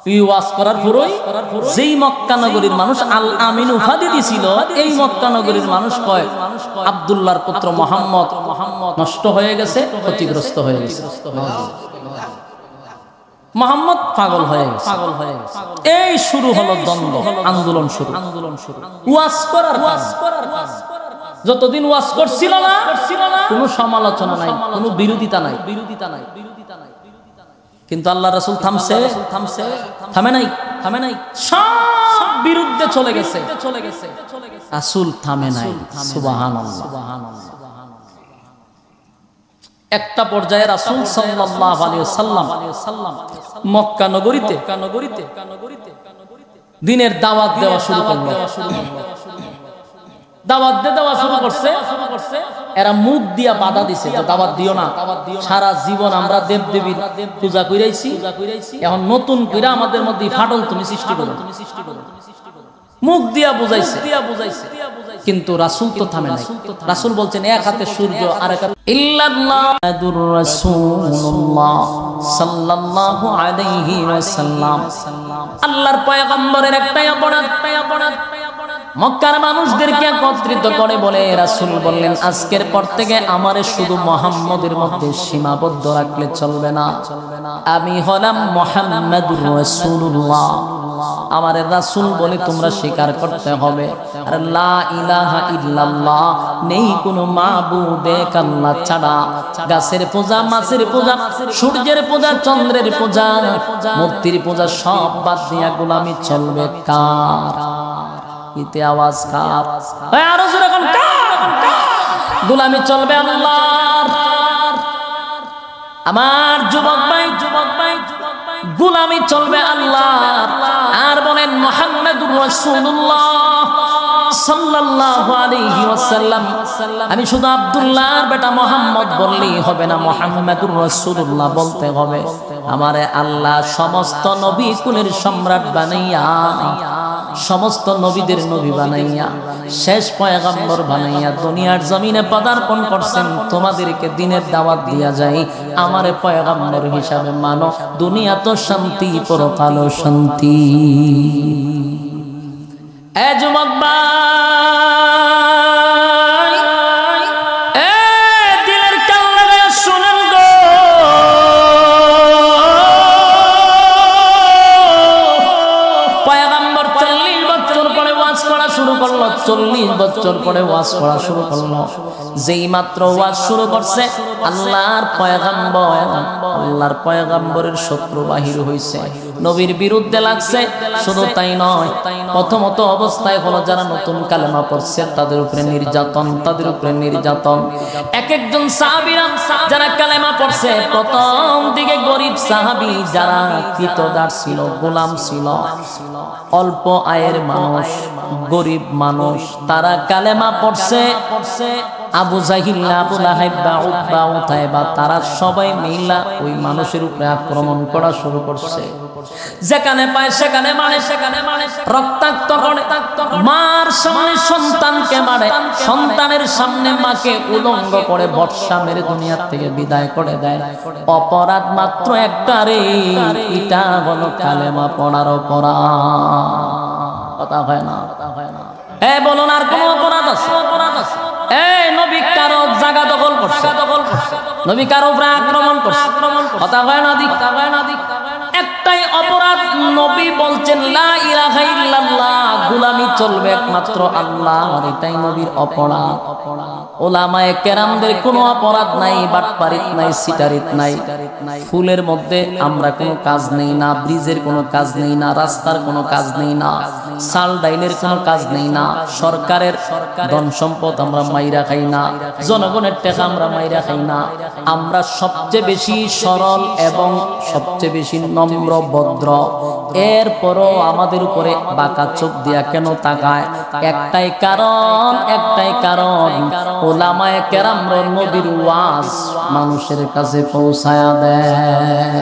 এই ওয়াজ করার পরই যেই মক্কা নগরীর মানুষ আল আমিন উপাধি দিছিল, এই মক্কা নগরীর মানুষ কয় আব্দুল্লাহর পুত্র মুহাম্মদ নষ্ট হয়ে গেছে, ক্ষতিগ্রস্ত হয়ে গেছে, মুহাম্মদ পাগল হয়ে গেছে। এই শুরু হলো দ্বন্দ্ব, আন্দোলন শুরু। ওয়াজ করার যতদিন ওয়াজ করছিল না, কোনো সমালোচনা নাই, কোনো বিরোধিতা নাই। কিন্তু আল্লাহ রাসূল থামে নাই, সব বিরুদ্ধে চলে গেছে, রাসূল থামে নাই। সুবহানাল্লাহ। একটা পর্যায়ে রাসূল সাল্লাল্লাহু আলাইহি ওয়াসাল্লাম মক্কা নগরীতে দ্বীনের দাওয়াত দেওয়া শুরু করলো। দাওয়াত দেওয়া শুরু করছে, এরা মুখ দিয়া বাধা দিছে যে দাওয়াত দিও না, সারা জীবন আমরা দেব দেবীর পূজা কইরাইছি, এখন নতুন কইরা আমাদের মধ্যে ফাটল তুমি সৃষ্টি করো। মুখ দিয়া বুঝাইছে, কিন্তু রাসূল তো থামে নাই। রাসূল বলছেন এক হাতে সূর্য আর এক হাতে ইল্লাল্লাহুর রাসূলুল্লাহ সাল্লাল্লাহু আলাইহি ওয়াসাল্লাম। আল্লাহর পয়গম্বরের একটাই অপরাধ, মক্কার মানুষদেরকে একত্রিত করে বলে রাসূল বললেন আজকের পর থেকে আমারে শুধু মুহাম্মদের মধ্যে সীমাবদ্ধ রাখলে চলবে না, আমি হলাম মুহাম্মাদুর রাসূলুল্লাহ। আমারে রাসূল বলে তোমরা স্বীকার করতে হবে, আর লা ইলাহা ইল্লাল্লাহ, নেই কোনো মাবুদ এক আল্লাহ ছাড়া। গাছের পূজা, মাছের পূজা, সূর্যের পূজা, চন্দ্রের পূজা, মূর্তির পূজা সব বাদ দিয়া গোলামি চলবে কার? ইতে আওয়াজ কার? আরো জোরে কোন কার? গোলামি চলবে আল্লাহর। আমার যুবক ভাই, গোলামি চলবে আল্লাহর। আর বলেন মুহাম্মাদুর রাসূলুল্লাহ সাল্লাল্লাহু আলাইহি ওয়াসাল্লাম। আমি শুধু আব্দুল্লাহর বেটা মুহাম্মদ বললেই হবে না, মুহাম্মাদুর রাসূলুল্লাহ বলতে হবে। আমারে আল্লাহ সমস্ত নবী কুলের সম্রাট বানাইয়া, সমস্ত নবীদের নবী বানাইয়া, শেষ পয়গম্বর বানাইয়া দুনিয়ার জমিনে পদার্পণ করছেন। তোমাদেরকে দ্বীনের দাওয়াত দিয়া যায়, আমারে পয়গম্বর হিসাবে মানো, দুনিয়া তো শান্তি, পরকালও শান্তি। এ যুবক ভাই, এ দিলের কান লাগায়া শুনেন গো, পয়গম্বর 40 বছর পরে ওয়াজ করা শুরু করলো, 40 বছর পরে ওয়াজ করা শুরু করলো। যেই মাত্র ওয়াজ শুরু করছে, আল্লাহর পয়গম্বরের শত্রু বাহির হইছে, নবীর বিরুদ্ধে লাগছে। শুধু তাই নয়, প্রথমত অবস্থায় হলো যারা নতুন কালেমা পড়ছে তাদের উপরে নির্যাতন। এক একজন সাহাবীরা যারা কালেমা পড়ছে, প্রথম দিকে গরিব সাহাবী যারা কৃতদাস ছিল, গোলাম ছিল, অল্প আয়ের মানুষ, গরিব মানুষ, তারা কালেমা পড়ছে। আবু জাহিল, আবু লাহাব, উতবা, উতাইবা, তারা সবাই মিলা ওই মানুষের উপরে আক্রমণ করা শুরু করছে। যেখানে পায় সেখানে মারে, রক্তাক্ত করে, মার সামনে সন্তানকে মারে, সন্তানের সামনে মাকে উলঙ্গ করে বর্ষা মেরে দুনিয়ার থেকে বিদায় করে দেয়। অপরাধ মাত্র একটা রে, এটা হলো কালেমা পড়ার অপরাধ। কথা হয় না? বলুন আর কোন অপরাধ আছে? এই নবী কারো জায়গা দখল করছে, নবী কারো উপরে আক্রমণ করছে, কথা হয় না? একটাই অপরাধ, নবী বলছেন লা ইলাহা ইল্লাল্লাহ, গোলামি চলবে একমাত্র আল্লাহর, এটাই নবীর অপরাধ। উলামায়ে কেরামদের কোনো অপরাধ নাই, বাটপারিত নাই, সিটারিত নাই। ফুলের মধ্যে আমরা কোনো কাজ নেই না, ব্রিজের কোনো কাজ নেই না, রাস্তার কোনো কাজ নেই না, চাল ডাইলের কোনো কাজ নেই না, সরকারের ধন সম্পদ আমরা মাইরা খাই না, জনগণের টাকা আমরা মাইরা খাই না। আমরা সবচেয়ে বেশি সরল এবং সবচেয়ে বেশি নম্র, ভদ্র। এরপরও আমাদের উপরে বাঁকা চোখ দিয়া কেন তাকায়? একটাই কারণ, উলামায়ে কেরামরা নবীর ওয়াজ মানুষের কাছে পৌঁছায়া দেয়।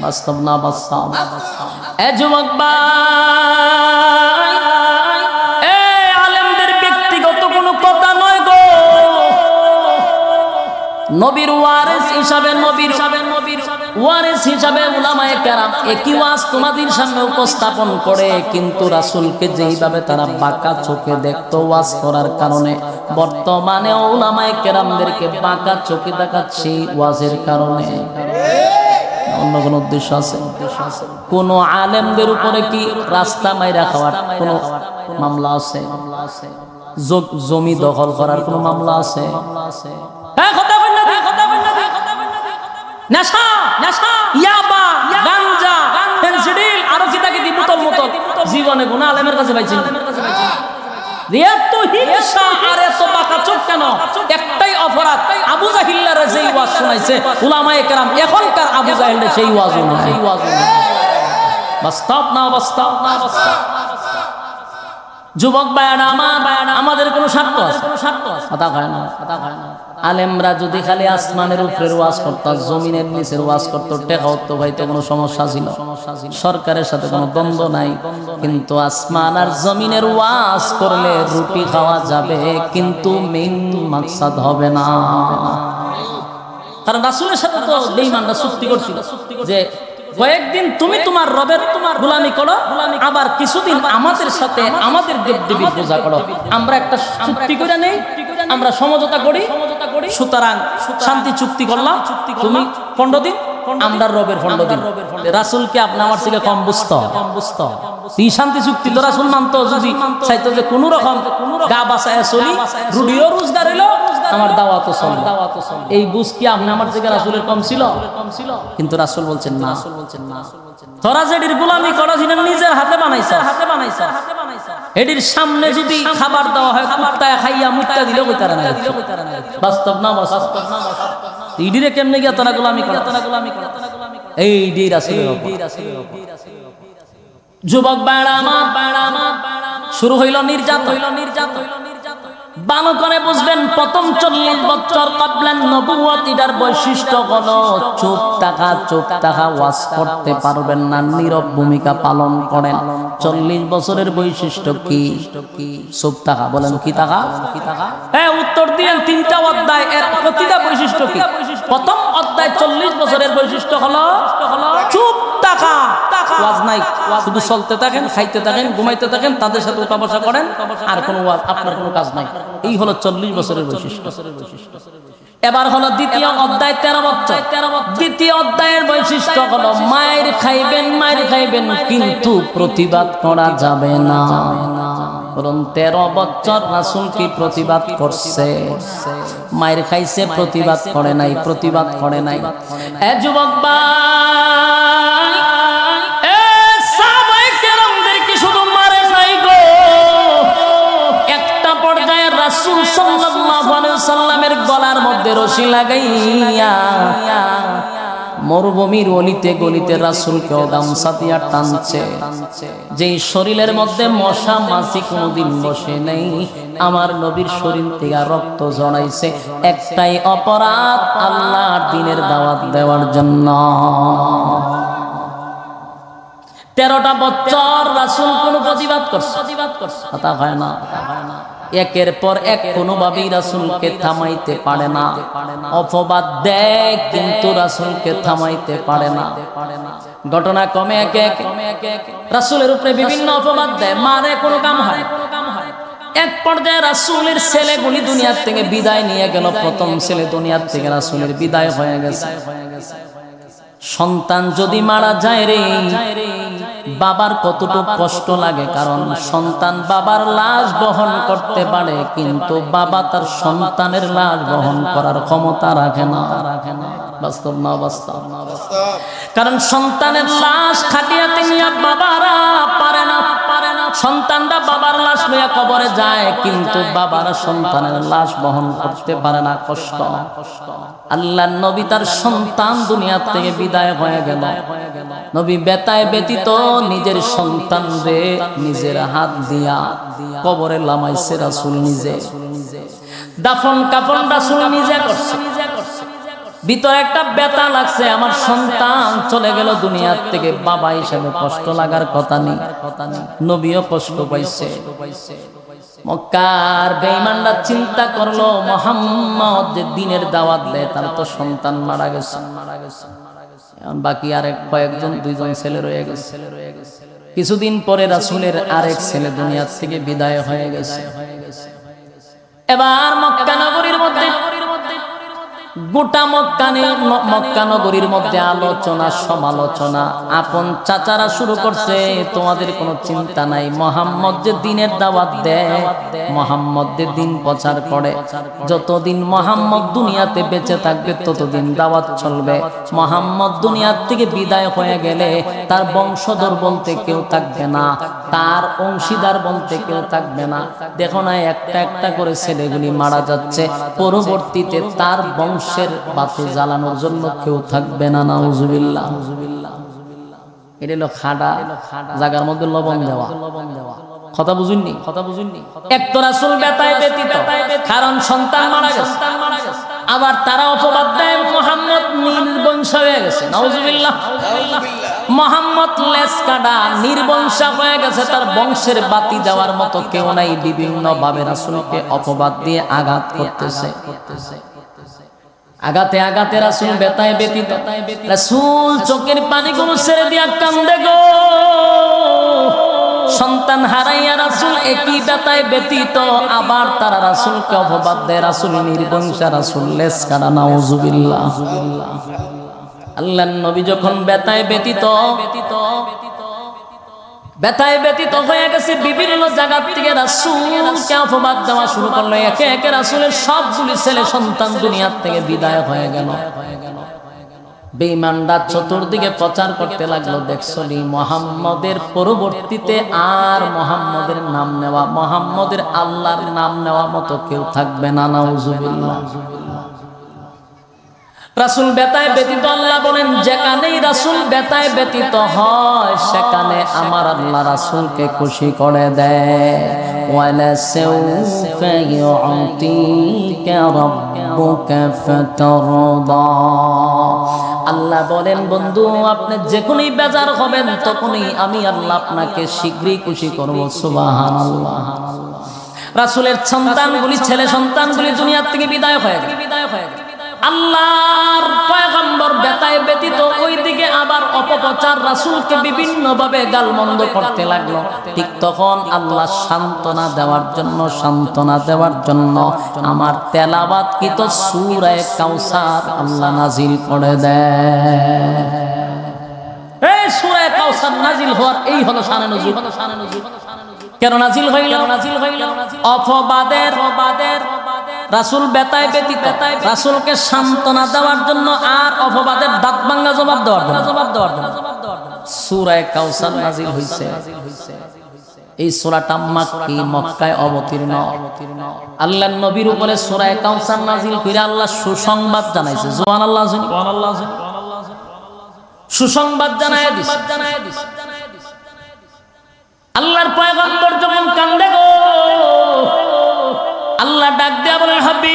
বাস্তব না বাস্তব? এ যুবক ভাই, এই আলেমদের ব্যক্তিগত কোনো কথা নয় গো, নবীর ওয়ারিস হিসাবে, নবীর ওয়ারিস হিসাবে উলামায়ে কেরাম একই ওয়াজ তোমাদের সামনে উপস্থাপন করে, কিন্তু রাসূলকে যেইভাবে তারা বাঁকা চোখে দেখতো ওয়াজ করার কারণে, বর্তমানে উলামায়ে কেরামদেরকে বাঁকা চোখে দেখাচ্ছে ওয়াজের কারণে। অন্য কোন উদ্দেশ্য আছে? কোন আলেমদের উপরে কি রাস্তা মাইরা খাওয়ার কোন মামলা আছে? জমি দখল করার কোন মামলা আছে? নেশা, ইয়াবা, গাঞ্জা, ফেনসিডিল, আরো কি তাকে বোতল মতো জীবনে কোন আলেমের কাছে পাইছি? এত হিংসা আর এত বাঁকা চোখ কেন? একটাই অপরাধ, আবু জাহিল্লারে যেই ওয়াজ শোনাইছে উলামায়ে কেরাম এখনকার আবু জাহিলের সেই ওয়াজও না। বাস্তব না, বাস্তব না, বাস্তব। যুবক ভাইরা আমাদের কোনো স্বার্থ আছে? কথা কয় না, কথা কয় না। আলেমরা যদি খালি আসমানের উপরের ওয়াজ করত, জমিনের নিচের ওয়াজ করত, টেকা তো ভাই তো কোনো সমস্যা ছিল, সরকারের সাথে কোনো দ্বন্দ্ব নাই। কিন্তু আসমান আর জমিনের ওয়াজ করলে রুটি খাওয়া যাবে, কিন্তু মেইন মাকসাদ হবে না। কারণ রাসূলের সাথে তো বেঈমানরা চুক্তি করছিল যে কয়েকদিন তুমি তোমার রবের গোলামি করো, আবার কিছুদিন আমাদের সাথে আমাদের দেবদেবীর পূজা করো। আমরা একটা চুক্তি করে নেই, আমরা সমঝোতা করি, সুতরাং শান্তি চুক্তি করলাম। তুমি 15 দিন, আমরা রবের 15 দিন। রাসূলকে আপনি আমার থেকে কম বুঝতো? এই শান্তি চুক্তি তো রাসূল মানতো, যদি চাইতো যে কোন রকম গা বাঁচায় চলি, রুডিও রোজগার হইলো, আমার দাওয়াতও চলে। এই বুঝ কি আপনি আমার থেকে রাসূলের কম ছিল? কিন্তু রাসূল বলছেন না, তোরা যেটির গোলামি করা ছিল নিজের হাতে বানাইছা, এটির সামনে যদি খাবার দেওয়া হয় কুত্তায় খাইয়া মুক্তা দিলেও কইতারা না। বাস্তব না, বাস্তব না। ইডিরে কেমনে গিয়া তারা গোলামি করে? এই ডি রাসূলের যুবক বাড়ামা শুরু হইল নির্যাতন। ভালো করে বুঝবেন, প্রথম 40 বছর ক্বাবলান নবুয়ত এটার বৈশিষ্ট্য হলো চুপ থাকা, ওয়াজ করতে পারবেন না, নীরব ভূমিকা পালন করেন। 40 বছরের বৈশিষ্ট্য কি? চুপ থাকা। বলেন কি থাকা? হ্যাঁ, উত্তর দিয়েন। 3টা অধ্যায়, এর প্রতিটা বৈশিষ্ট্য কি? প্রথম অধ্যায় 40 বছরের বৈশিষ্ট্য হলো চুপ থাকা, ওয়াজ নাই, শুধু চলতে থাকেন, খাইতে থাকেন, ঘুমাইতে থাকেন, তাদের সাথে উঠা বসা করেন, আর কোনো ওয়াজ আপনার কোনো কাজ নাই। এই হলো 40 বছরের বৈশিষ্ট্য। এবার হলো দ্বিতীয় অধ্যায় 13 বছর। দ্বিতীয় অধ্যায়ের বৈশিষ্ট্য হলো মায়ের খাইবেন, কিন্তু প্রতিবাদ করা যাবে না। বরং 13 বছর রাসূল কি প্রতিবাদ করছে? মায়ের খাইছে, প্রতিবাদ করে নাই। এ যুবক ভাই, রাসূল সাল্লাল্লাহু আলাইহি ওয়াসাল্লামের গলার মধ্যে রশি লাগাইয়া মরুভূমির অলিতে গলিতে রাসূলকে গামছা দিয়া টানছে। যেই শরীরের মধ্যে মশা মাছি কোনোদিন বসে নাই, আমার নবীর শরীর থেকে রক্ত ঝরাইছে, একটাই অপরাধ, আল্লাহর দ্বীনের দাওয়াত দেওয়ার জন্য। 13টা বছর রাসূল কোন প্রতিবাদ করছে? কথা হয় না। একের পর এক কোনোভাবেই রাসূলকে থামাইতে পারে না। অপবাদ দেয়, কিন্তু রাসূলকে থামাইতে পারে না। ঘটনা কমে একে রাসূলের উপরে বিভিন্ন অপবাদ দেয়, মারে, কোনো কাম হয়। এক পর্যায়ে রাসূলের ছেলেগুলি দুনিয়ার থেকে বিদায় নিয়ে গেল। প্রথম ছেলে দুনিয়ার থেকে রাসূলের বিদায় হয়ে গেছে। সন্তান যদি মারা যায় রে, বাবার কতটুকু কষ্ট লাগে। কারণ সন্তান বাবার লাশ বহন করতে পারে, কিন্তু বাবা তার সন্তানের লাশ বহন করার ক্ষমতা রাখে না। বাস্তব না, বাস্তব। কারণ সন্তানের লাশ খাটিয়াতে নিয়ে বাবারা পারে না। সন্তানরা বাবার লাশ লইয়া কবরে যায়, কিন্তু বাবারা সন্তানের লাশ বহন করতে পারে না। কষ্ট। আল্লাহর নবী তার সন্তান দুনিয়ার থেকে বিদায় হয়ে গেল। নবী বেতায় ব্যতীত নিজের সন্তানরে নিজের হাত দিয়া কবরে লামাইছে রাসূল নিজে। দাফন কাফন রাসূল নিজে করছে। ভিতরে একটা ব্যথা লাগছে, আমার সন্তান চলে গেল দুনিয়ার থেকে, বাবা হিসেবে কষ্ট লাগার কথা নেই। নবীও কষ্ট পাইছে। মক্কার বেঈমানরা চিন্তা করলো, মুহাম্মদ যে দ্বীনের দাওয়াত দেয়, তার তো সন্তান মারা গেছে। এখন বাকি আরেক কয়েকজন, 2জন ছেলে রয়ে গেছে। কিছুদিন পরে রাসূলের আরেক ছেলে দুনিয়া থেকে বিদায় হয়ে গেছে। এবার মক্কা নগরীর মধ্যে, গোটা মক্কা নগরীর মধ্যে আলোচনা সমালোচনা। আপন চাচারা শুরু করছে, তোমাদের কোনো চিন্তা নাই, মুহাম্মদ যে দ্বীনের দাওয়াত দেয়, মুহাম্মদ যে দ্বীন প্রচার করে, যতদিন মুহাম্মদ দুনিয়াতে বেঁচে থাকবে ততদিন দাওয়াত চলবে। মুহাম্মদ দুনিয়ার থেকে বিদায় হয়ে গেলে তার বংশধর বলতে কেউ থাকবে না, তার অংশীদার বলতে কেউ থাকবে না। দেখো না, একটা একটা করে ছেলেগুলি মারা যাচ্ছে, পরবর্তীতে তার বংশের বাতি জ্বালানোর জন্য কেউ থাকবে না। নাউজুবিল্লাহ। এটা হলো খাডা জায়গার মধ্যে লবণ দেওয়া। কথা বুঝুননি? এক তো রাসূল বেতায় ব্যতীত, কারণ সন্তান মারা গেছে। আবার তারা অপবাদ দেয় মুহাম্মদ নির্বংশ হয়ে গেছে। নাউজুবিল্লাহ। মুহাম্মদ লেস কাটা নির্বংশ হয়ে গেছে, তার বংশের বাতি দেওয়ার মতো কেউ নাই। বিভিন্ন ভাবে রাসূলকে অপবাদ দিয়ে আঘাত করতেছে। আগাতে আগাতে রাসূল বেতায় ব্যতীত, রাসূল চোখের পানিগুলো ছেড়ে দিয়া কান্দে গো। সন্তান হারাইয়া রাসূল একই বেতায় ব্যতীত, আবার তারা রাসূলকে অপবাদ দেয়, রাসূল নির্বংশ, রাসূল লেস কাটা। নাউজুবিল্লাহ। আল্লাহর নবী যখন বেতায় ব্যতীত হয়ে গেছে, বিভিন্ন জায়গা থেকে রাসূলকে অপবাদ দেওয়া শুরু করলো। একে একে রাসূলের সবগুলি ছেলে সন্তান দুনিয়ার থেকে বিদায় হয়ে গেল। বেঈমানরা চতুর্দিকে প্রচার করতে লাগলো, দেখছলি মুহাম্মদের পরবর্তীতে আর মুহাম্মদের নাম নেওয়া, মুহাম্মদের আল্লাহর নাম নেওয়া মতো কেউ থাকবে না। নাউজুবিল্লাহ। রাসূল বেতায় ব্যতীত, আল্লাহ বলেন যেখানেই রাসূল বেতায় ব্যতীত হয় সেখানে আমার আল্লাহ রাসূলকে খুশি করে দেয়। ওয়ালা সাউফা ইউতিকা রাব্বুকা ফাতারদা। আল্লাহ বলেন বন্ধু, আপনি যখনই বেজার হবেন তখনই আমি আল্লাহ আপনাকে শীঘ্রই খুশি করব। সুবহানাল্লাহ। রাসূলের সন্তানগুলি, ছেলে সন্তানগুলি দুনিয়া থেকে বিদায় হয়ে গেল। আল্লাহর পয়গম্বর বেতায় ব্যতীত, ওইদিকে আবার অপপ্রচার, রাসূলকে বিভিন্ন ভাবে গালমন্দ করতে লাগলো। ঠিক তখন আল্লাহ সান্ত্বনা দেওয়ার জন্য আমার তেলাওয়াতকৃত সূরা কাউসার আল্লাহ নাজিল করে দেয়। এই সূরা কাউসার নাজিল হওয়ার এই হলো শানে নজুল। কেন নাজিল হইল? অপবাদের রাসূল বেতায় ব্যতীত, রাসূলকে সান্ত্বনা দেওয়ার জন্য আর অপবাদের দাঁত ভাঙা জবাব দেওয়ার জন্য সূরা কাউসার নাজিল হইছে। এই সূরাটা মাক্কি, মক্কায় অবতীর্ণ। আল্লাহর নবীর উপরে সূরা কাউসার নাজিল করে আল্লাহ সুসংবাদ জানাইছে। সুবহানাল্লাহ। সুসংবাদ জানায় দিছে। আল্লাহর পয়গম্বর যখন কান্দে গো, আল্লাহ ডাক দেয়া বলেন, হাবিব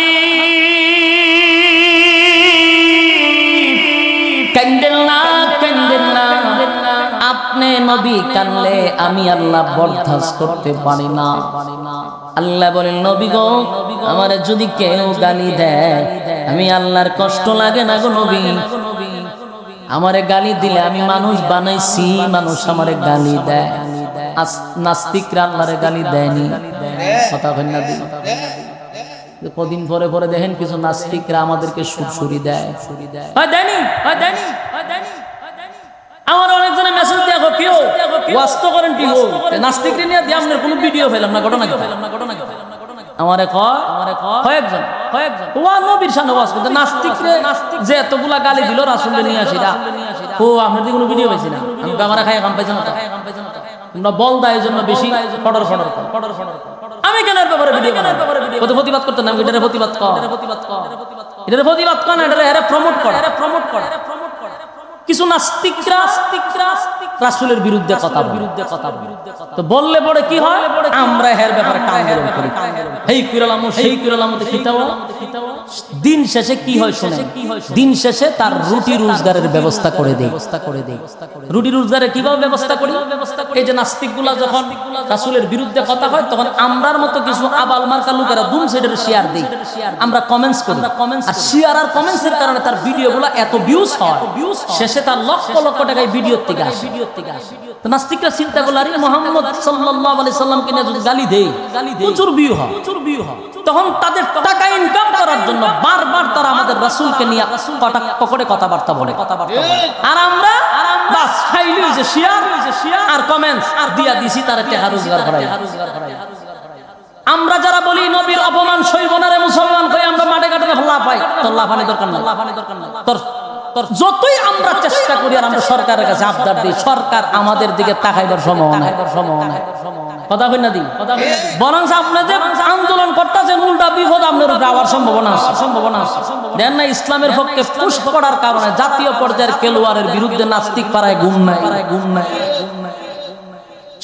কান্দেন না, আপনি নবী কানলে আমি আল্লাহ বরদাস্ত করতে পারি না। আল্লাহ বলেন, নবী গো, আমারে যদি কেউ গালি দেয় আমি আল্লাহর কষ্ট লাগে না গো নবী। আমারে গালি দিলে, আমি মানুষ বানাইছি, মানুষ আমারে গালি দেয়। নাস্তিকরা আল্লাহরে গালি দেয়নি। কথা কই না? কদিন পরে পরে দেখেন কিছু নাস্তিকরা আমাদেরকে সুরসুরি দেয়। আমার অনেকজনে মেসেজ দেয়া কেউ ওয়াস্ত করেন কি হো নাস্তিকরে নিয়ে দিয়ে আপনার কোনো ভিডিও পেলাম না, ঘটনা কি আমারে কয়েকজন ওয়া নবীর সামনে ওয়াজ করতে, নাস্তিকরে যে এতগুলা গালি দিল রাসূলকে নিয়ে আসিরা, ও আপনাদের কোনো ভিডিও পাইছি না, আমি ক্যামেরা খাই কাম পাইছি না। তোমরা বল দায়ের জন্য বেশি ফডর আমি কেন এর ব্যাপারে ভিডিও কত প্রতিবাদ করতে না? এটারে প্রতিবাদ কর, এটারে প্রতিবাদ কর না, এটারে প্রমোট কর। কিছু নাস্তিকরা রাসূলের বিরুদ্ধে কথা তো বললে পরে কি হয়, আমরা এর ব্যাপারে কাম করি, এই কুরালামু সেই কুরালামু খিতাও দিন শেষে কি হয় শুনে, দিন শেষে তার রুটি রোজগারের ব্যবস্থা করে দেয়। রুটি রোজগারের কিভাবে ব্যবস্থা করি? এই যে নাস্তিকগুলা যখন রাসূলের বিরুদ্ধে কথা হয়, তখন আমরার মতো কিছু আবাল মার্কা লোকেরা দুম সাইডের শেয়ার দেই, আমরা কমেন্টস করি, আর শেয়ার আর কমেন্টসের কারণে তার ভিডিওগুলো এত ভিউজ হয়, শেষে তার লক্ষ লক্ষ টাকায় ভিডিওর থেকে আসে। তো নাস্তিকরা চিন্তা করলো, আরে মুহাম্মদ সাল্লাল্লাহু আলাইহি সাল্লামকে নিয়ে যদি গালি দেই, প্রচুর ভিউ হয়। তখন তাদের টাকা ইনকাম করার জন্য বারবার তারা আমাদের রাসূলকে নিয়ে কটাক্ষ করে কথাবার্তা বলে। আর আমরা বাস ফাইল হইছে শেয়ার আর কমেন্টস আর দিয়া দিছি, তারা টাকা রোজগার করাই। আমরা যারা বলি নবীর অপমান সইব না রে মুসলমান কই, আমরা মাঠে ঘাটে লাফাই, তোর লাফানি দরকার নাই, তোর যতই আমরা চেষ্টা করি আর আমরা সরকারের কাছে আবদার দিই, সরকার আমাদের দিকে তাকাইবার সময় নাই। কথা কই না দি, বরং আপনি যে আন্দোলন করতেছেন উল্টা বিপদ আপনার উপরে আওয়ার সম্ভাবনা আছে। দেন না, ইসলামের পক্ষে পুশ করার কারণে জাতীয় পর্যায়ের খেলোয়াড়ের বিরুদ্ধে নাস্তিক পাড়ায় ঘুম নাই।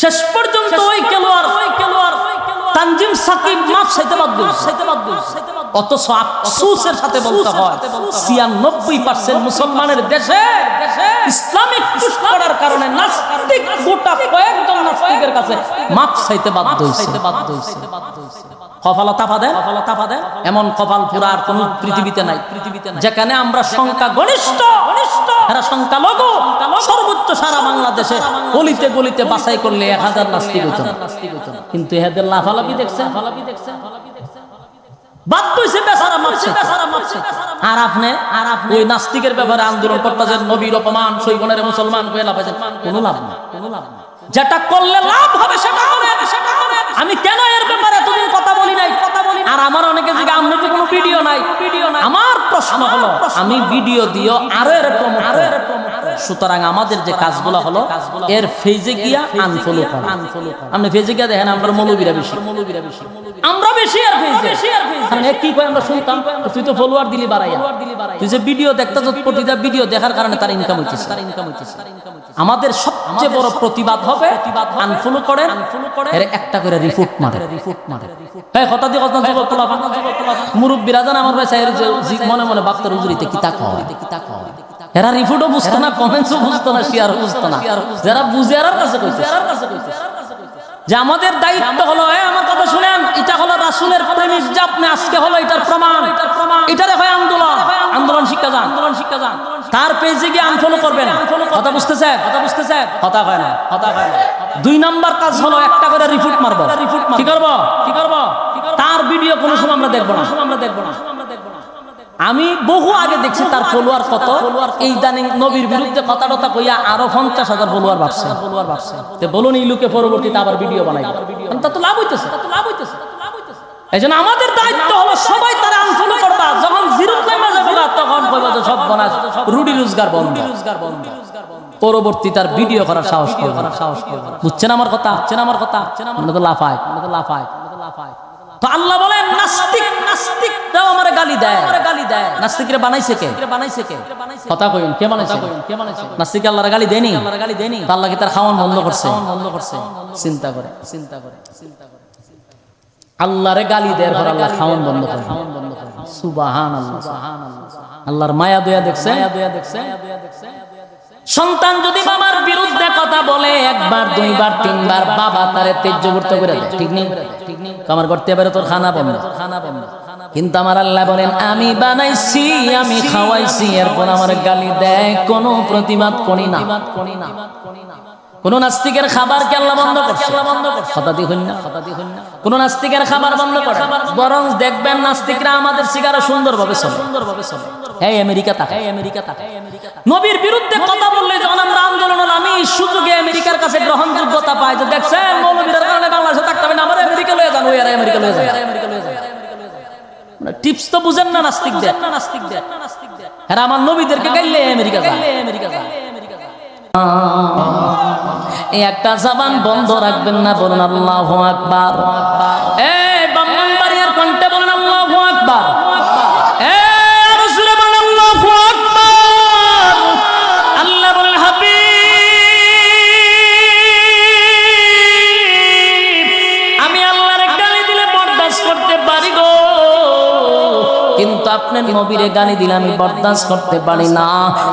শেষ পর্যন্ত ওই খেলোয়াড় তানজিম সাকিব মাফ চাইতে বাধ্য। অথচ আফসোসের সাথে বলতে হয় ৯৬% মুসলমানের দেশে ইসলামিক পুশ করার কারণে নাস্তিক গোটা কয়েকজন নাস্তিকের কাছে মাফ চাইতে বাধ্য হইছে। কপালে তাপা দেন এমন কপাল পুরা আর কোন পৃথিবীতে নাই, যেখানে আমরা সংখ্যা গরিষ্ঠ, এরা সংখ্যালঘু, সর্বোচ্চ সারা বাংলাদেশে গলিতে গলিতে বাছাই করলে ১০০০ নাস্তিক হইত না। কিন্তু এদের লাফালাফি দেখছেন, বাধ্য হইছে বেচারা মারছে। আর আপনি ওই নাস্তিকের ব্যাপারে আন্দোলন করতেছেন, নবীর অপমান সইবনের মুসলমান কইলা পাইছেন, কোনো লাভ না। যেটা করলে লাভ হবে সেটা করেন। আমি কেন এর ব্যাপারে এতদিন কথা বলি নাই? আর আমার অনেকে জিজ্ঞাসা, আপনার তো কোনো ভিডিও নাই। আমার প্রশ্ন হলো, আমি ভিডিও দিও আরো এরকম। সুতরাং আমাদের যে কাজগুলো হলো, এর ফেজে গিয়া আনফলো করা। আপনি ফেজে গিয়া দেখেন আমরা মৌলবীরা বেশি, আমরা বেশি আর ফেজে কি কই আমরা শুনতাম, তুই তো ফলোয়ার দিলি বাড়াইয়া, তুই যে ভিডিও দেখতেছ, প্রতিটা ভিডিও দেখার কারণে তার ইনকাম হইতেছে। আমাদের সবচেয়ে বড় প্রতিবাদ হবে আনফলো করেন, এর একটা করে রিপোর্ট মারে। হ্যাঁ, কথা দিয়ে কথা যুবক মুরব্বীরা জান আমার ভাই সাহেব মনে মনে বাপ্তার উজুরিতে কি তাক এরা রিপোর্টও বুঝতো না, কমেন্টসও বুঝতো না, শেয়ারও বুঝতো না। যারা বুঝে আর কাছে কইছে যে আমাদের দায়িত্ব হলো, আমার কথা শুনেন, এটা হলো রাসূলের প্রেমিক যে আপনি আজকে হলো এটার প্রমাণ, এটা দেখো আন্দোলন শিক্ষা যান, তার পেজে গিয়ে আনফলো করবেন। কথা বুঝতেছে? কথা হয় না। ২ নাম্বার কাজ হলো একটা করে রিপোর্ট মারবো। কি করবো? তার ভিডিও কোনো সময় আমরা দেখবো না। আমি বহু আগে দেখছি তার ফলোয়ার কত, এই ইদানিং নবীর বিরুদ্ধে কথা কইয়া আরো ৫০,০০০ ফলোয়ার বাড়ছে। বলুন এই লোকে পরবর্তীতে আবার ভিডিও বানাই, তা তো লাভ হইতেছে। এই জন্য আমাদের দায়িত্ব হলো সবাই তারা আনফলো করবা। যখন জিরো টাইমে যাবে তখন কইবা যে সব বনাস রুটি রোজগার বন্ধ। পরবর্তী তার ভিডিও করার সাহস করবে। বুঝছেন আমার কথা? আমরা তো লাফায়। তো আল্লাহ বলেন নাস্তিক দাও আমারে গালি দেয়। নাস্তিকরে বানাইছে কে? কথা কইন, কে বানাইছে? নাস্তিক আল্লাহর গালি দেনি? আল্লাহ কি তার খাওয়ান বন্ধ করছে? চিন্তা করে আল্লাহরে গালি দেওয়ার পর আল্লাহ খাওয়ান বন্ধ করে। সুবহানাল্লাহ। আল্লাহর মায়া দয়া দেখছে। সন্তান যদি বাবার বিরুদ্ধে কথা বলে একবার, দুইবার, তিনবার, বাবা তারে তেজ্যবর্ত করে দেয়। ঠিক নেই? কামার করতে পারে, তোর খানা বন্ধ। কিন্তু আমার আল্লাহ বলেন, আমি বানাইছি, আমি খাওয়াইছি, এরপর আমার গালি দেয়, কোনো প্রতিবাদ করি না। কোন নাস্তিকের খাবার কে আল্লাহ বন্ধ করছে? কথা দিহন না। কোন নাস্তিকের খাবার বন্ধ করে? বরং দেখবেন নাস্তিকরা আমাদের সিগারা সুন্দরভাবে চলে। এই আমেরিকা তাকায়, নবীর বিরুদ্ধে কথা বললে যখন আমরা আন্দোলন হল, আমি সুযোগে আমেরিকার কাছে গ্রহণযোগ্যতা পাই যে দেখছেন মৌলবীদের কারণে বাংলাদেশে থাকতে হবে না, আমার আমেরিকা লয়ে যান, ওই আর আমেরিকা লয়ে যায়। টিপস তো বুঝেন না নাস্তিকদের। এরা আমার নবীদেরকে গাইলে আমেরিকা যায়। এই একটা জবান বন্ধ রাখবেন না, বলুন আল্লাহু আকবার। এই ব্রাহ্মণবাড়িয়ার কণ্ঠে বলুন আল্লাহু আকবার। এই রাসূলে বলুন আল্লাহু আকবার। আল্লাহ বলেন, হাবিব আমি আল্লাহর গালি দিলে বরদাস্ত করতে পারি গো, কিন্তু আপনার নবীরে গালি দিলে আমি বরদাস্ত করতে পারি না,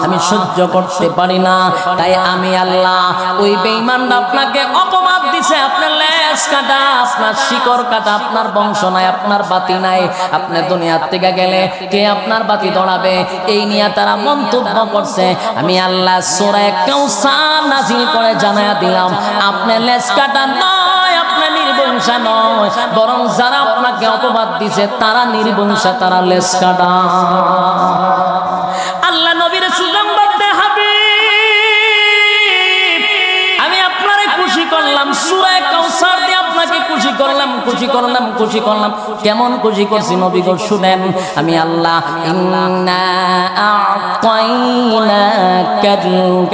আমি সহ্য করতে পারি না। তাই আমি আল্লাহ ওই বেঈমানরা আপনাকে অপবাদ দিছে, আপনার লেজ কাটা, আপনার শিকড় কাটা, আপনার বংশ নাই, আপনার বাতি নাই, আপনি দুনিয়ার থেকে গেলে কে আপনার বাতি ধরাবে, এই নিয়ে তারা মন্তব্য করছে। আমি আল্লাহ সূরা কাউসার নাযিল করে জানায়া দিলাম, আপনি লেজ কাটা নয়, আপনি নির্বংশা নয়, বরং যারা আপনাকে অপবাদ দিছে তারা নির্বংশা, তারা লেজ কাটা। আল্লাহ নবীর সুলাম বলতে হাবিব, আমি আপনারে খুশি করলাম, সূরা কাউসার দিয়ে আপনাকে খুশি করলাম, খুশি করলাম, খুশি করলাম। কেমন খুশি করছি নবী গো শুনেন। আমি আল্লাহ ইন্না আ'তাইনাকাল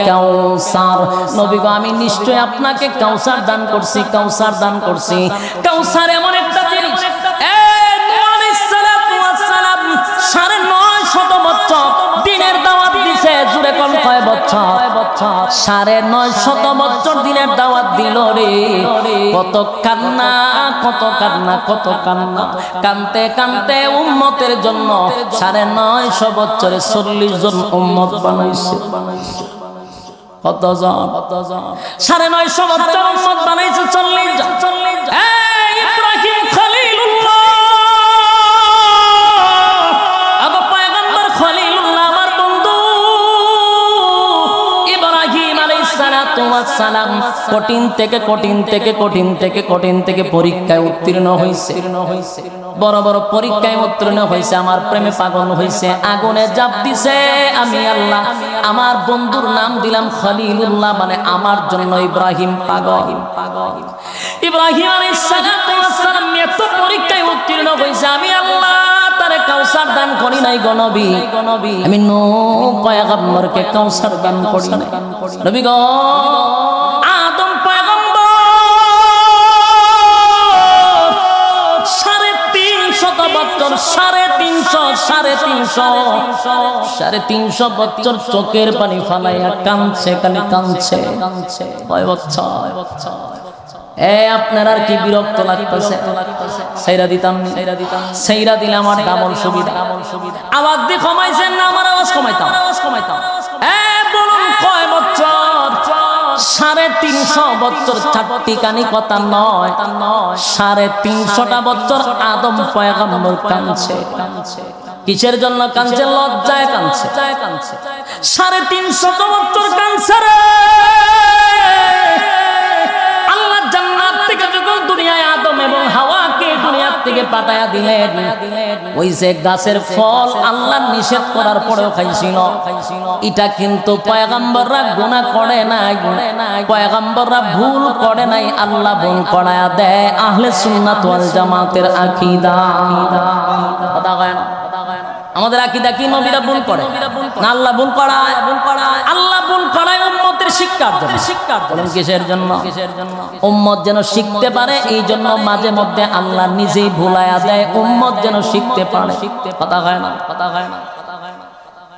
কাউসার, নবী গো আমি নিশ্চয় আপনাকে কাউসার দান করছি, কাউসার দান করছি। কাউসার এমন একটা জিনিস, সাড়ে 900 বছর দিনের দাওয়াত দিছে, জুড়ে কোন কয় বছর, 950 বছর দিনের দাওয়াত দিল রে। কত কান্না, কত কান্না, কত কান্না, কানতে কানতে উম্মতের জন্য 950 বছরে 40 জন উম্মত বানাইছে। কতজন? 950 বছর উম্মত বানাইছে 40 জন। ইব্রাহিম খলিলুল্লাহ, সালাম কঠিন থেকে কঠিন থেকে কঠিন থেকে কঠিন থেকে পরীক্ষায় উত্তীর্ণ হয়েছে, বড় বড় পরীক্ষায় উত্তীর্ণ হয়েছে, আমার প্রেমে পাগল হয়েছে, আগুনে জাপ দিছে। আমি আল্লাহ আমার বন্ধুর নাম দিলাম খলিলুল্লাহ, মানে আমার জন্য ইব্রাহিম পাগল। ইব্রাহিম আলাইহিস সালাম এত পরীক্ষায় উত্তীর্ণ হয়েছে, আমি আল্লাহ তারে কাউসার দান করি নাই গো নবী, আমি নূহ পয়গম্বরকে কাউসার দান করি নাই। নবী গো আদম পয়গম্বর 350 বছর, 350 বছর চোখের পানি ফালাইয়া কাঁদছে, খালি কাঁদছে। কয় বছর? আপনার আর কি বিরক্ত লাগতেছে? সাইরা দিতাম, সাইরা দিলে আমার ডাবল সুবিধা। আওয়াজ দিয়ে কমাইছেন না, আমার আওয়াজ কমাইতাম। বলুন কয় বছর? 350 বছর, চারটি কানি কথা নয়, 350টা বছর আদম পয়গম্বর কাঁদছে। কিসের জন্য কাঁদছে? লজ্জায় কাঁদছে। 350 বছর কাঁদছে রে। আল্লাহ জান্নাত থেকে যখন দুনিয়ায় আদম এবং হাওয়াকে দুনিয়া থেকে পাঠায়া দিলেন, ওই যে গাছের ফল আল্লাহ নিষেধ করার পরেও খাইছিল, এটা কিন্তু পয়গম্বররা গুনাহ করে নাই, পয়গম্বররা ভুল করে নাই, আল্লাহ ভুল করায়া দেয়। আহলে সুন্নাত ওয়াল জামাতের আকীদা। কথা কয় না? আমাদের আকীদা কি নবীরা ভুল করে না আল্লাহ ভুল করায়? আল্লাহ ভুল করায় উম্মতের শিক্ষার জন্য। বলেন কিসের জন্য? উম্মত যেন শিখতে পারে, এই জন্য মাঝে মধ্যে আল্লাহ নিজেই ভুলায়া দেয়, উম্মত যেন শিখতে পারে। কথা হয় না?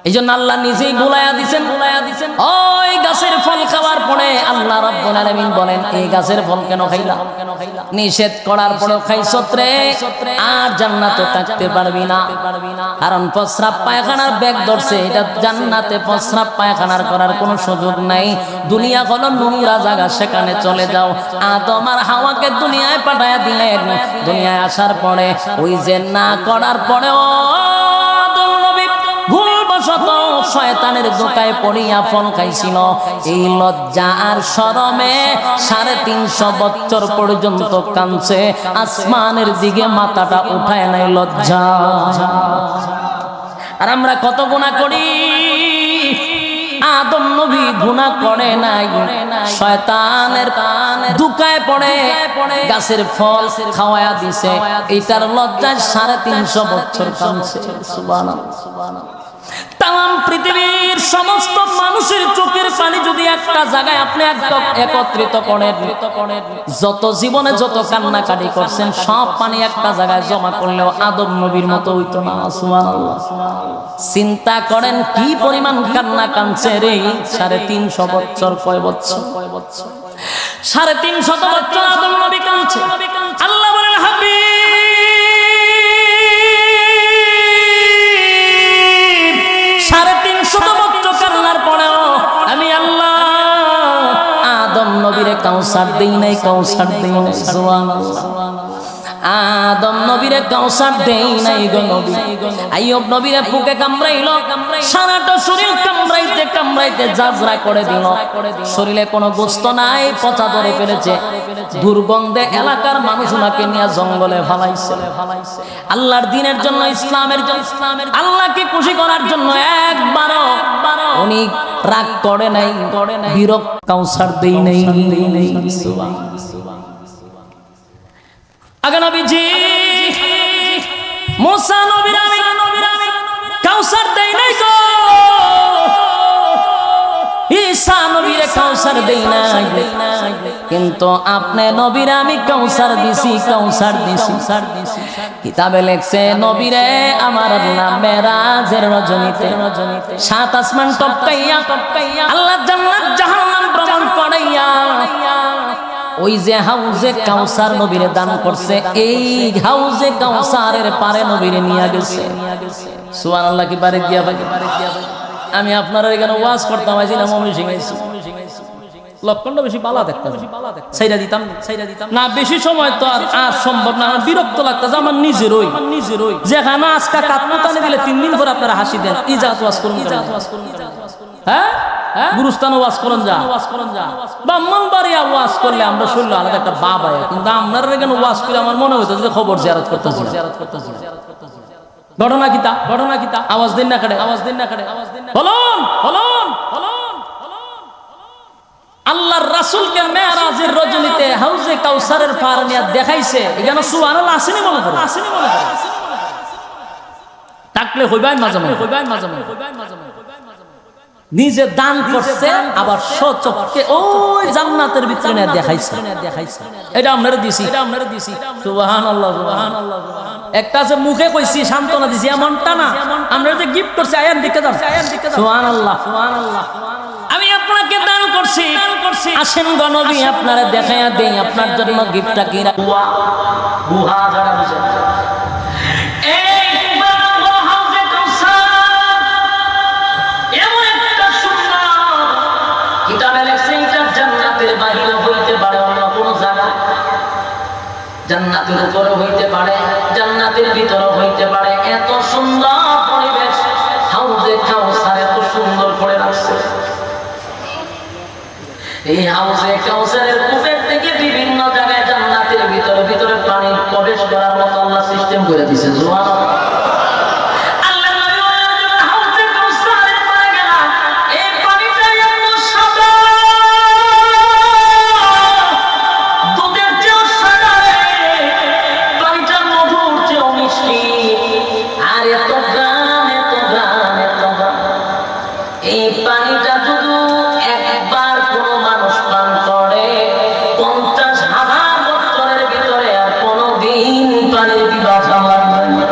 এই জন্য আল্লাহ নিজেই ভুলায়া দিছেন। ওই গাছের ফল খাওয়ার পরে আল্লাহ রাব্বুল আলামিন বলেন, এই গাছের ফল কেন খাইলা? নিষেধ করার পরেও খাইছত রে, আর জান্নাতে থাকতে পারবি না। কারণ প্রস্রাব পায়খানার ব্যাগ ধরছে, এটা জান্নাতে প্রস্রাব পায়খানার করার কোনো সুযোগ নাই। দুনিয়া হলো নোংরা জায়গা, সেখানে চলে যাও। আদম আর হাওয়াকে দুনিয়ায় পাঠায়া দিলেন। দুনিয়ায় আসার পরে ওই যে না করার পরেও শয়তানের দোকায় পড়িয়া ফল খাইছিল। এই লজ্জা আর শরমে 350 বছর পর্যন্ত কাঁদছে, আসমানের দিকে মাথাটা উঠায় নাই লজ্জা। আর আমরা কত গুনাহ করি। আদম নবী গুনাহ করে নাই, শয়তানের দোকায় পড়ে গাছের ফল খাওয়ায়া দিছে, এটার লজ্জায় 350 বছর কাঁদছে। সুবহানাল্লাহ। তাম পৃথিবীর সমস্ত মানুষের চোখের পানি যদি একটা জায়গায় আপনি একত্রিত করেন, যত জীবনে যত কান্নাকাটি করছেন সব পানি একটা জায়গায় জমা করলেও আদম নবীর মতো হইতো না। সুবহানাল্লাহ। চিন্তা করেন কি পরিমাণ কান্না কাঁদছে রে। 350 বছর। কয় বছর? 350 বছর আদম নবী কাঁদছে। আল্লাহ বলেন, হাবিব কাউসার দেই নাই, কাউসার দেই নাই। সুবহানাল্লাহ। আদম নবীরে কাউসার দেই নাই গো নবী। আইয়ুব নবীরে পোকে কামড়াইলো, সারাটা শরীর কামড়াইতে কামড়াইতে জাজরা করে দিল। শরীরে কোনো গোস্ত নাই, পচা ধরে ফেলেছে। দুর্গন্ধে এলাকার মানুষ ওনাকে নিয়ে জঙ্গলে ফালাইছে। আল্লাহর দ্বীনের জন্য, ইসলামের জন্য, আল্লাহকে খুশি করার জন্য একবারও উনি রাগ করে নাই, বিরক্ত। কাউসার দেই নাই। আগে নবীজি মুসা নবীর আমি কাউসার দেই নাই গো, ঈসা নবীরে কাউসার দেই নাই, কিন্তু আপনি নবীরে আমি কাউসার দিছি, কাউসার দিছি। কিতাবে লেখছে নবীরে আমার আল্লাহ মেরাজের রজনীতে সাত আসমান টপকাইয়া আল্লাহ জান্নাত জাহান্নাম ভ্রমণ করাইয়া ওই যে হাউজে কাউসার নবীরে দান করছে, এই হাউজে কাউসারের পারে নবীরে নিয়ে গেছে। সুবহানাল্লাহ। কি পারে দিয়া ভাই? আমি আপনারা এখানে ওয়াজ করতাম, আইছিলাম আমি শিখাইছি। লক্ষণটা বেশি বালা দেখতাম, সাইরা দিতাম না। বেশি সময় তো আর সম্ভব না, আমার বিরক্ত লাগতেছে আমার নিজেরই। যেখানে আজকা কাতমতানে দিলে 3 দিন পর আপনারা হাসি দেন। ইজাত ওয়াজ করুন, হ্যাঁ গুরুস্থানে ওয়াজ করুন, যা ব্রাহ্মণবাড়িয়া ওয়াজ করলে আমরা শুনলো আলাদা একটা বাবা, কিন্তু আপনারা এখানে ওয়াজ করে আমার মনে হইতো যে খবর জিয়ারত করতেছি। ঘটনা কিতা আওয়াজ দিন না কাটে, বলুন। আল্লাহর রাসূলকে মেরাজের রজনীতে হাউজে কাউসারের পার নিয়ে দেখাইছে। এখানে সুবহানাল্লাহ আসেনি মনে করে, থাকলে হইবাই মাঝে নিজে দান করছে, আবার সচক্ষে ওই জান্নাতের ভিতরে নিয়ে দেখাইছে। এটা আপনারা দিছি। সুবহানাল্লাহ। একটা আছে মুখে কইছি, সান্ত্বনা দিছি, এমনটা না। আমরা যে গিফট করছি, আয়ান দিকে যান। সুবহানাল্লাহ। আমি আপনাকে দান করছি, আসেন গো নবী আপনারা দেখাইয়া দেই আপনার জন্য গিফটটা কি। বুহা যারা বুঝে জান্নাতের উপরে হইতে পারে, জান্নাতের ভিতরে হইতে পারে। এত সুন্দর পরিবেশ হাউজে কাউসার এত সুন্দর করে রাখছে। এই হাউজে কাউসারের কূপের থেকে বিভিন্ন জায়গায় জান্নাতের ভিতরে পানি প্রবেশ করার মতো আল্লাহ সিস্টেম করে দিয়েছে। সুবহানাল্লাহ। পানির পিপাসা লাগবে না।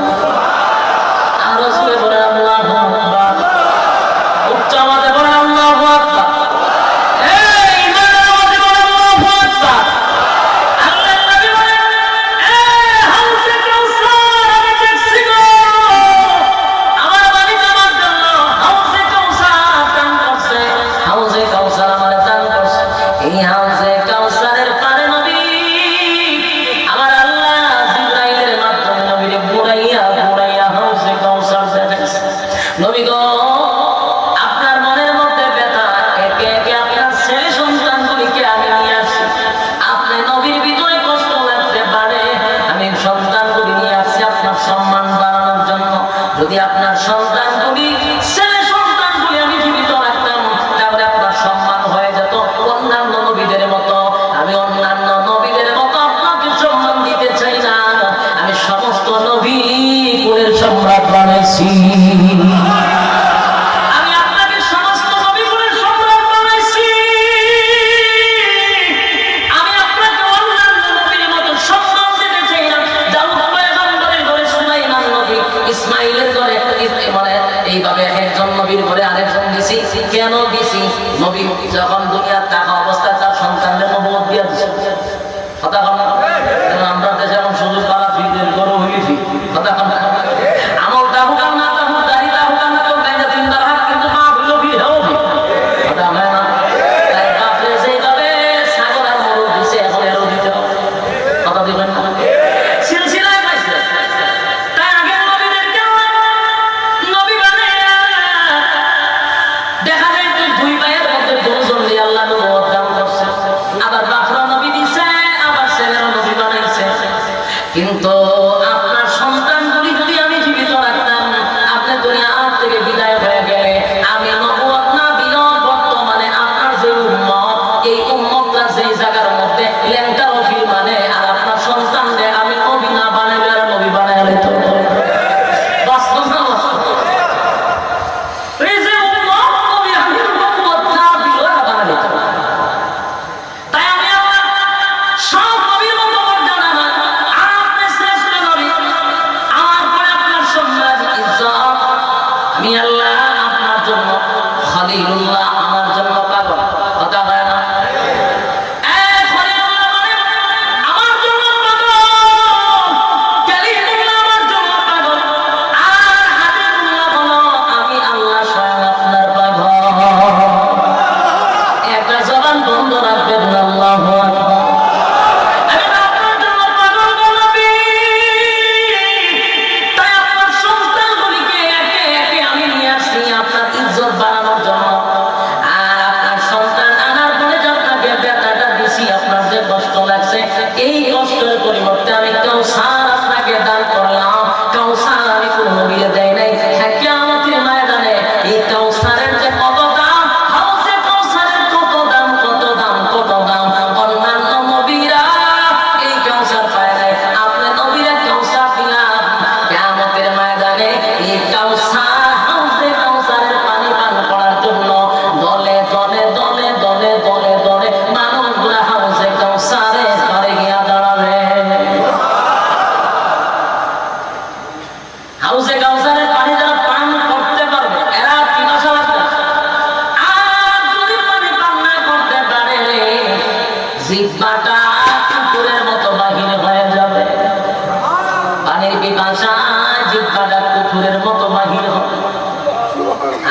পানির পিপাসায় জিহ্বাটা কুকুরের মতো বাহির হবে।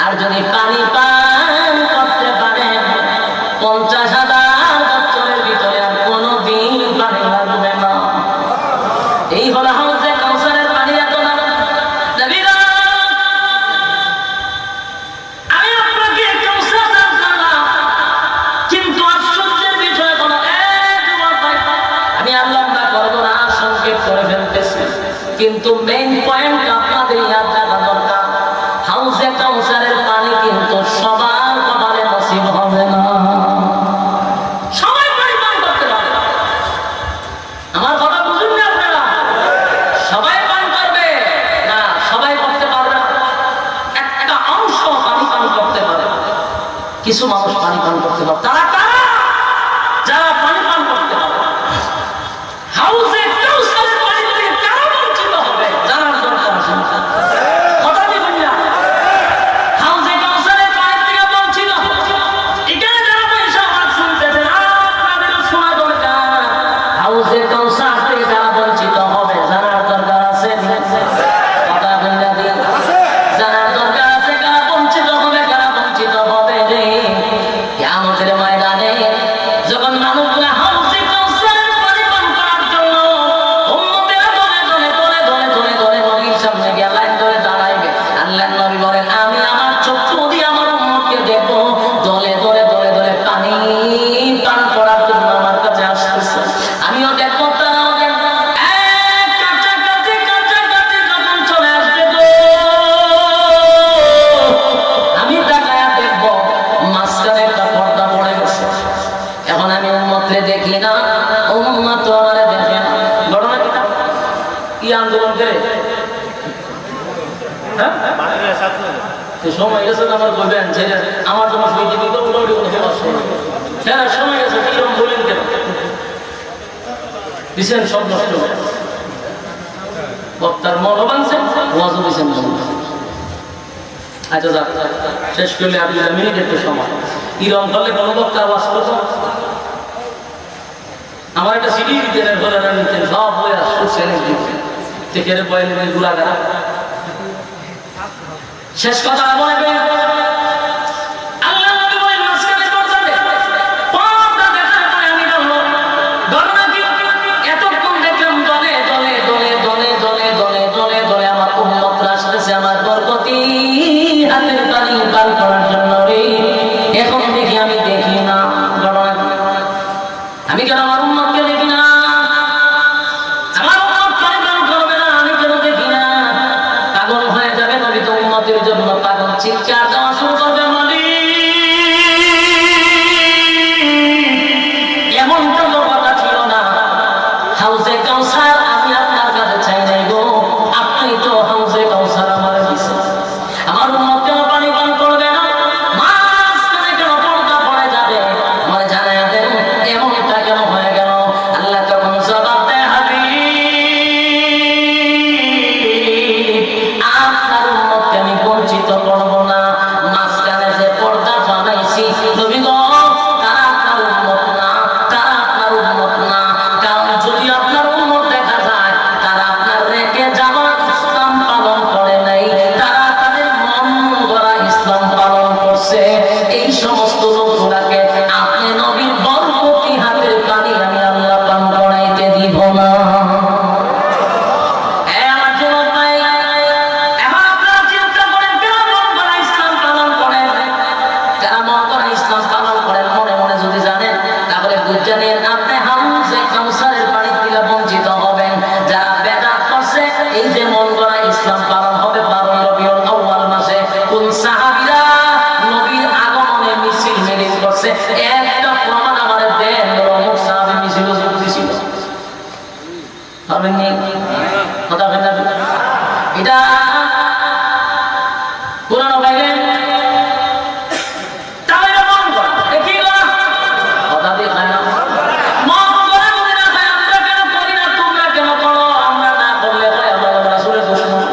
আর যদি পানি পান করতে পারেন 50,000 বছরের ভিতরে আর কোনোদিন পানি লাগবে না। এই হলো হাউজে কাউসারের পানি। এত না নবীরা, আমি আপনাকে কাউসার দান করলাম, কিন্তু আশ্চর্যের বিষয় হলো আমি আল্লাহ না করবো না, সংক্ষেপ করে ফেলতেছি, কিন্তু মেইন পয়েন্ট আপনাদের ইয়াদ রাখা দরকার। হাউজে কাউসারের পানি কিন্তু সবার কপালে নসিব হবে না। সবাই পানি পান করতে পারবে না। আমার কথা বুঝুন না আপনারা? সবাই পান করবে না, সবাই করতে পারবে না। একটা অংশ পানি পান করতে পারে, কিছু মানুষ পানি পান করতে পারে। তারা কারা? যারা পানি পান করতে পারে। হাউজে কাউসারের পানি থেকে কারা বঞ্চিত হবে জানার দরকার আছে। কথা দিবেন না? হাউজে কাউসারের পানি থেকে বঞ্চিত এখানে যারা পয়সা হাত শুনতেছেন, আপনাদেরও শোনা দরকার। হাউজে কাউসার থেকে যারা বঞ্চিত হবে জানার দরকার আছে। কথা বললে দিন জানার দরকার আছে, কারা বঞ্চিত হবে, কারা বঞ্চিত হবে রে। কিয়ামতের ময়দানে যখন মানুষরা হাউজে কাউসারের পানি পান করার জন্য উম্মতেরা দলে দলে দলে দলে দলে দলে নবীর সামনে গিয়ে লাইন ধরে দাঁড়াইবে, আল্লাহর নবী বলেন আমি আমার চক্ষু দিয়ে আমার উম্মতকে দেখবো দলে দলে দলে দলে পানি পান করার জন্য আমার কাছে আসতেছে। আমিও দেখবো, তারাও দেখবো। কাছাকাছি কাছাকাছি যখন চলে আসবে গো, আমি তাকায়া দেখবো মাঝখানে একটা পর্দা পড়ে গেছে। এখন আমি উম্মতকে দেখি না, উম্মত তো আমারে দেখে না। ঘটনা কি আন্দোলন করে? হ্যাঁ, সময় গেছে আমার বলবেন যে আমার জন্য সময় গেছে, কিরকম বলেন কেন দিচ্ছেন সব নষ্ট বক্তার মন বানছেন, ওয়াজও দিচ্ছেন। আচ্ছা যাক, শেষ করলে আপনি মিনিট একটু সময় ইরম করলে কোনো বক্তা ওয়াজ করতো। আমার একটা সিডি দিতেন, ঘরে নিতেন, সব বই আসছেন থেকে বয়ে নেবেন গুলাগারা। শেষ কথা বলবে আল্লাহ নবী বলেন মাঝখানে পর্দা দেখার পরে আমি বলবো ঘটনা কি? এতক্ষণ দেখলাম দলে দলে দলে দলে দলে দলে দলে দলে আমার উম্মতরা আসতেছে আমার বরকতি হাতের পানি পান করার জন্য রে। এখন দেখি আমি দেখি না। ঘটনা আমি কেন আমার উম্মতকে দেখি না? আমার উম্মত পানি পান করবে না, আমি কেন দেখি না? পাগল হয়ে যাবে নবী তো উম্মতের জন্য পাগল, চিৎকার দেওয়া শুরু করবে নবী। এমনটা কথা ছিল না। হাউজে কাউসার আমি আপনার কাছে চাই নাই গো, আপনি তো হাউজে কাউসার আমার দিছেন। আমার উম্মত কেন পানি পান করবে না? মাঝখানে কেন পর্দা পড়ে যাবে? আমার জানাই দেন এমনটা কেন হয়ে গেল? আল্লাহ তখন জবাব দেয় হাবিব আপনার উম্মতকে আমি বঞ্চিত করব না। মাঝখানে যে পর্দা বানাইছি নবী গো, তারা আপনার উম্মত না, তারা আপনার উম্মত না। কারণ যদি আপনার উম্মত দেখা যায় তারা আপনার রেখে যাওয়া ইসলাম পালন করে নাই, তারা তাদের মন গড়া ইসলাম পালন করছে। এই সমস্ত লোকগুলাকে আপনি নবীর বরকতি হাতের পানি আমি আল্লাহ পান করাইতে দিব না। আমার যুবক ভাই, এখন আপনারা চিন্তা করেন কেন মন গড়া ইসলাম পালন করেন? যারা মন গড়া ইসলাম পালন করেন মনে মনে যদি জানেন, তাহলে বুঝে নিন আপনি হাউজে কাউসারের পানি থেকে বঞ্চিত হবেন। যারা বেদাত করছে, এই যে মন গড়া ইসলাম পালন হবে 12 রবিউল আউয়াল মাসে, কোন সাহাবীরা নবীর আগমনে মিছিল মিলিত করছে, একটা প্রমাণ আমাদের দেন। অমুক সাহাবী মিছিল করতেছিল, পারবেন নি? কথা বলেন না, এটা পুরানো পাইলেন তাহলে মন গড়া কি করা? কথা দিয়ে খায় না, মন গড়া করে না খায়। আমরা কেন করি না, তোমরা কেন করো? আমরা না করলে হয় আমরা রাসূলের দুশমন।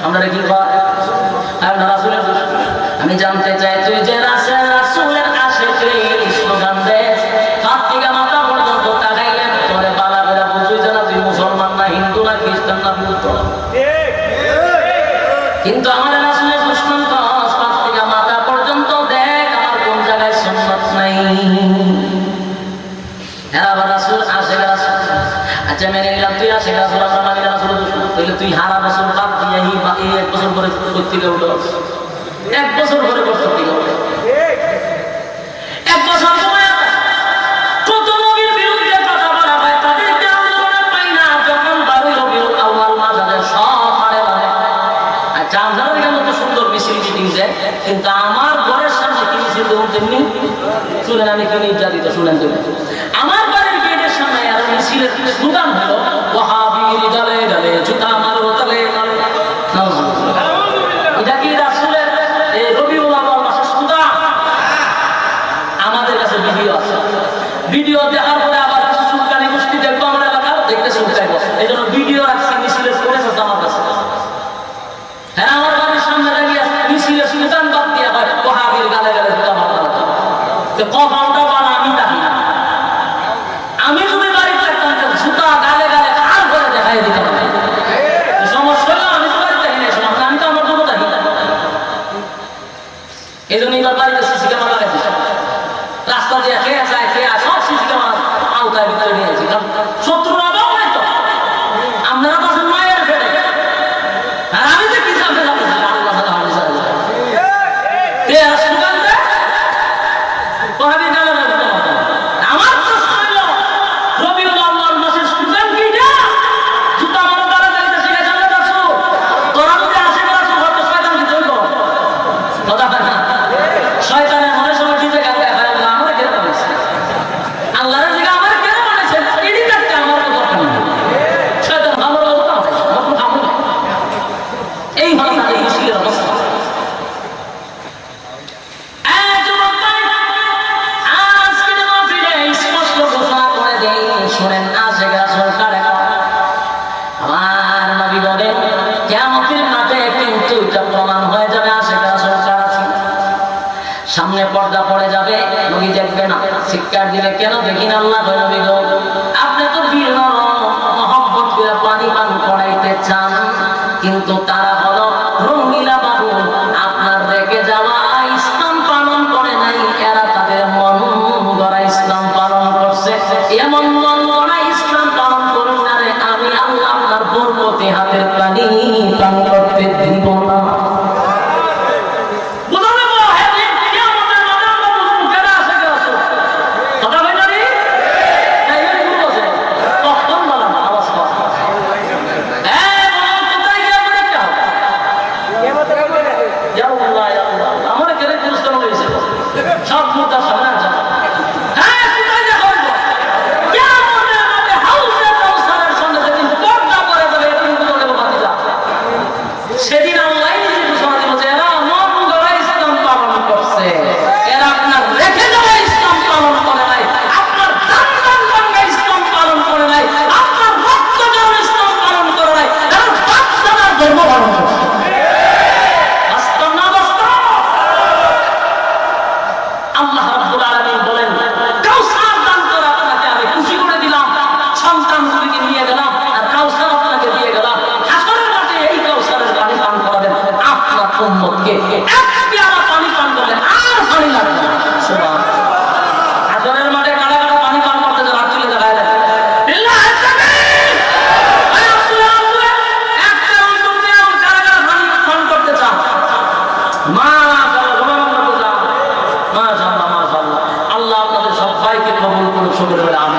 আমরা কি কয়? আমরা রাসূলের দুশমন। আমি জানতে চাই তুই যে রাসূলের আশিক স্লোগান দেশ হাত থেকে মাথা পর্যন্ত তাকাইলেন, তোরে বালা করে বুঝুই জানা তুই মুসলমান না হিন্দু। কিন্তু আমাদের রাসূলের দুশমন কস পা থেকে মাথা পর্যন্ত দেখ আমার কোন জায়গায় সুন্নাত নাই। হ্যাঁ আবার রাসূল আশেক রাসূল, আচ্ছা মেনে নিলাম তুই আশেক রাসূল, আমরা মানি না রাসূল দুশমন, তাহলে তুই হারা রাসূল বাদ দিয়ে এই 1 বছর পরে করতে উঠো, 1 বছর পরে করতে উঠো, 1 বছর সময় কত নবীর বিরুদ্ধে কথা বলা হয়, তাদেরকে আন্দোলনে পাই না। যখন 12 রবিউল আউয়াল মাজারে সব হারে হারে, আচ্ছা আপনারা এখানে তো সুন্দর মিছিল মিটিং যায়, কিন্তু আমার ঘরের সামনে কি মিছিল দেবো তেমনি শুনেন, আমি কি নির্যাতিত শুনেন তুমি। আমার বাড়ির গেটের সামনে আর মিছিলের স্লোগান হলো ওয়াহাবির গালে গালে জুতা মারো তালে তালে। এটা কি রাসূলের এই রবিউল আউয়াল মাসের স্লোগান? আমাদের কাছে ভিডিও আছে, ভিডিও দেখার পরে আবার কিছু সুলতানি গোষ্ঠী দেখবো আমরা এলাকার, দেখতে সুলতাইবো, এই জন্য ভিডিও রাখছি মিছিলের ফুটেজ আছে আমার কাছে। হ্যাঁ আমার বাড়ির সামনে দাঁড়িয়ে মিছিলের সুলতান বাদ দিয়া হয় ওয়াহাবির গালে গালে জুতা মারো তালে। কপালটা বানা আমি থাকি না, আমি যদি বাড়ি থাকতাম জুতা গালে গালে খাল করে দেখাই দিতাম। সমস্যা হলো আমি তো বাড়ি থাকি না, সমস্যা আমি তো আমার জন্য থাকি না। এই জন্য এবার বাড়িতে সিসি ক্যামেরা লাগাইছি, রাস্তা দিয়ে খেয়ে যায় খেয়ে সব সিসি ক্যামেরা আওতায় ভিতরে নিয়েছি, কারণ শত্রুর অভাব নাই তো। আপনারা তো আছেন মায়ের ফেটে, আর আমি যে কি জানতে যাবো আল্লাহ তাআলা হাদিস আছে তে সুগান দে ওহাবি গালে গালে জুতা মারো। আমার প্রশ্ন হলো রবিউল আউয়াল মাসের সুগান কিটা জুতা মারো গালে গালে শিখে জানতে যাচ্ছো, তোরা যদি আসে গেছো হয়তো শয়তান কি হইব কথা হয় না, শয়তানের মনে সময় দিতে গেলে আল্লাহ আমার কেন বানাইছে, আল্লাহর জায়গা আমার কেন বানাইছে, এডি কাটতে আমার তো দরকার নেই, শয়তান আমার কথা আছে আমার কোনো কাম নেই। এই হলো তাদের মুশকিলের অবস্থা। স্পষ্ট ঘোষণা করে দেই, শোনেন আশেক রাসূল কারে আমার নবী বলেন কিয়ামতের মাঠে কিন্তু এটা প্রমাণ হয়ে যাবে আশেক রাসূল কারা ছিল। সামনে পর্দা পড়ে যাবে, নবী দেখবে না, শিক্ষার দিলে কেন দেখি না আল্লাহ নবী গো আপনি তো বীর মহব্বত করে পানি পান করাইতে চান, কিন্তু তারা হলো রঙ্গিলা বাবু, আপনার রেখে যাওয়া ইসলাম পালন করে নাই, এরা তাদের মন গড়া ইসলাম পালন করছে। এমন মন গড়া ইসলাম পালন করুন না রে, আমি আল্লাহ আপনার বরকতে হাতের পানি পান করতে দিব না। সব মুদ্রা সামনে আছে, সেদিন আল্লাহ নিজে ঘোষণা দিব যে এরা মন গড়া ইসলাম পালন করছে, এরা আপনার রেখে যাওয়া ইসলাম পালন করে নাই, আপনার দান ভাঙ্গা ইসলাম পালন করে নাই, আপনার রক্ত দেওয়ার ইসলাম পালন করে নাই, এরা বাচ্চাদের ধর্ম পালন করছে। বাস্তব না বাস্তব? আল্লাহ রাব্বুল আলামিন বলেন কাউসার দান করে আপনাকে আমি খুশি করে দিলাম, সন্তানগুলিকে নিয়ে গেলাম আর কাউসার আপনাকে দিয়ে গেলাম, হাসরের মাঠে এই কাউসারের পানি পান করাবেন আপনার উম্মতকে, এক পেয়ালা পানি পান করলে আর পানি লাগবে না। সুবহানাল্লাহ। হাসরের মাঠে কারা কারা পানি পান করতে যান আর তুলে দেখায় দেন বিল্লাহি তাকবীর। আয় আব্দুল্লাহ আব্দুল্লাহ একটা অন্তর নিয়ে কারা কারা পানি পান করতে চান? মাশাআল্লাহ, মাশাআল্লাহ, মাশাআল্লাহ। আল্লাহ আপনাদের সবাইকে কবুল করুন, সকলে বলে আমিন।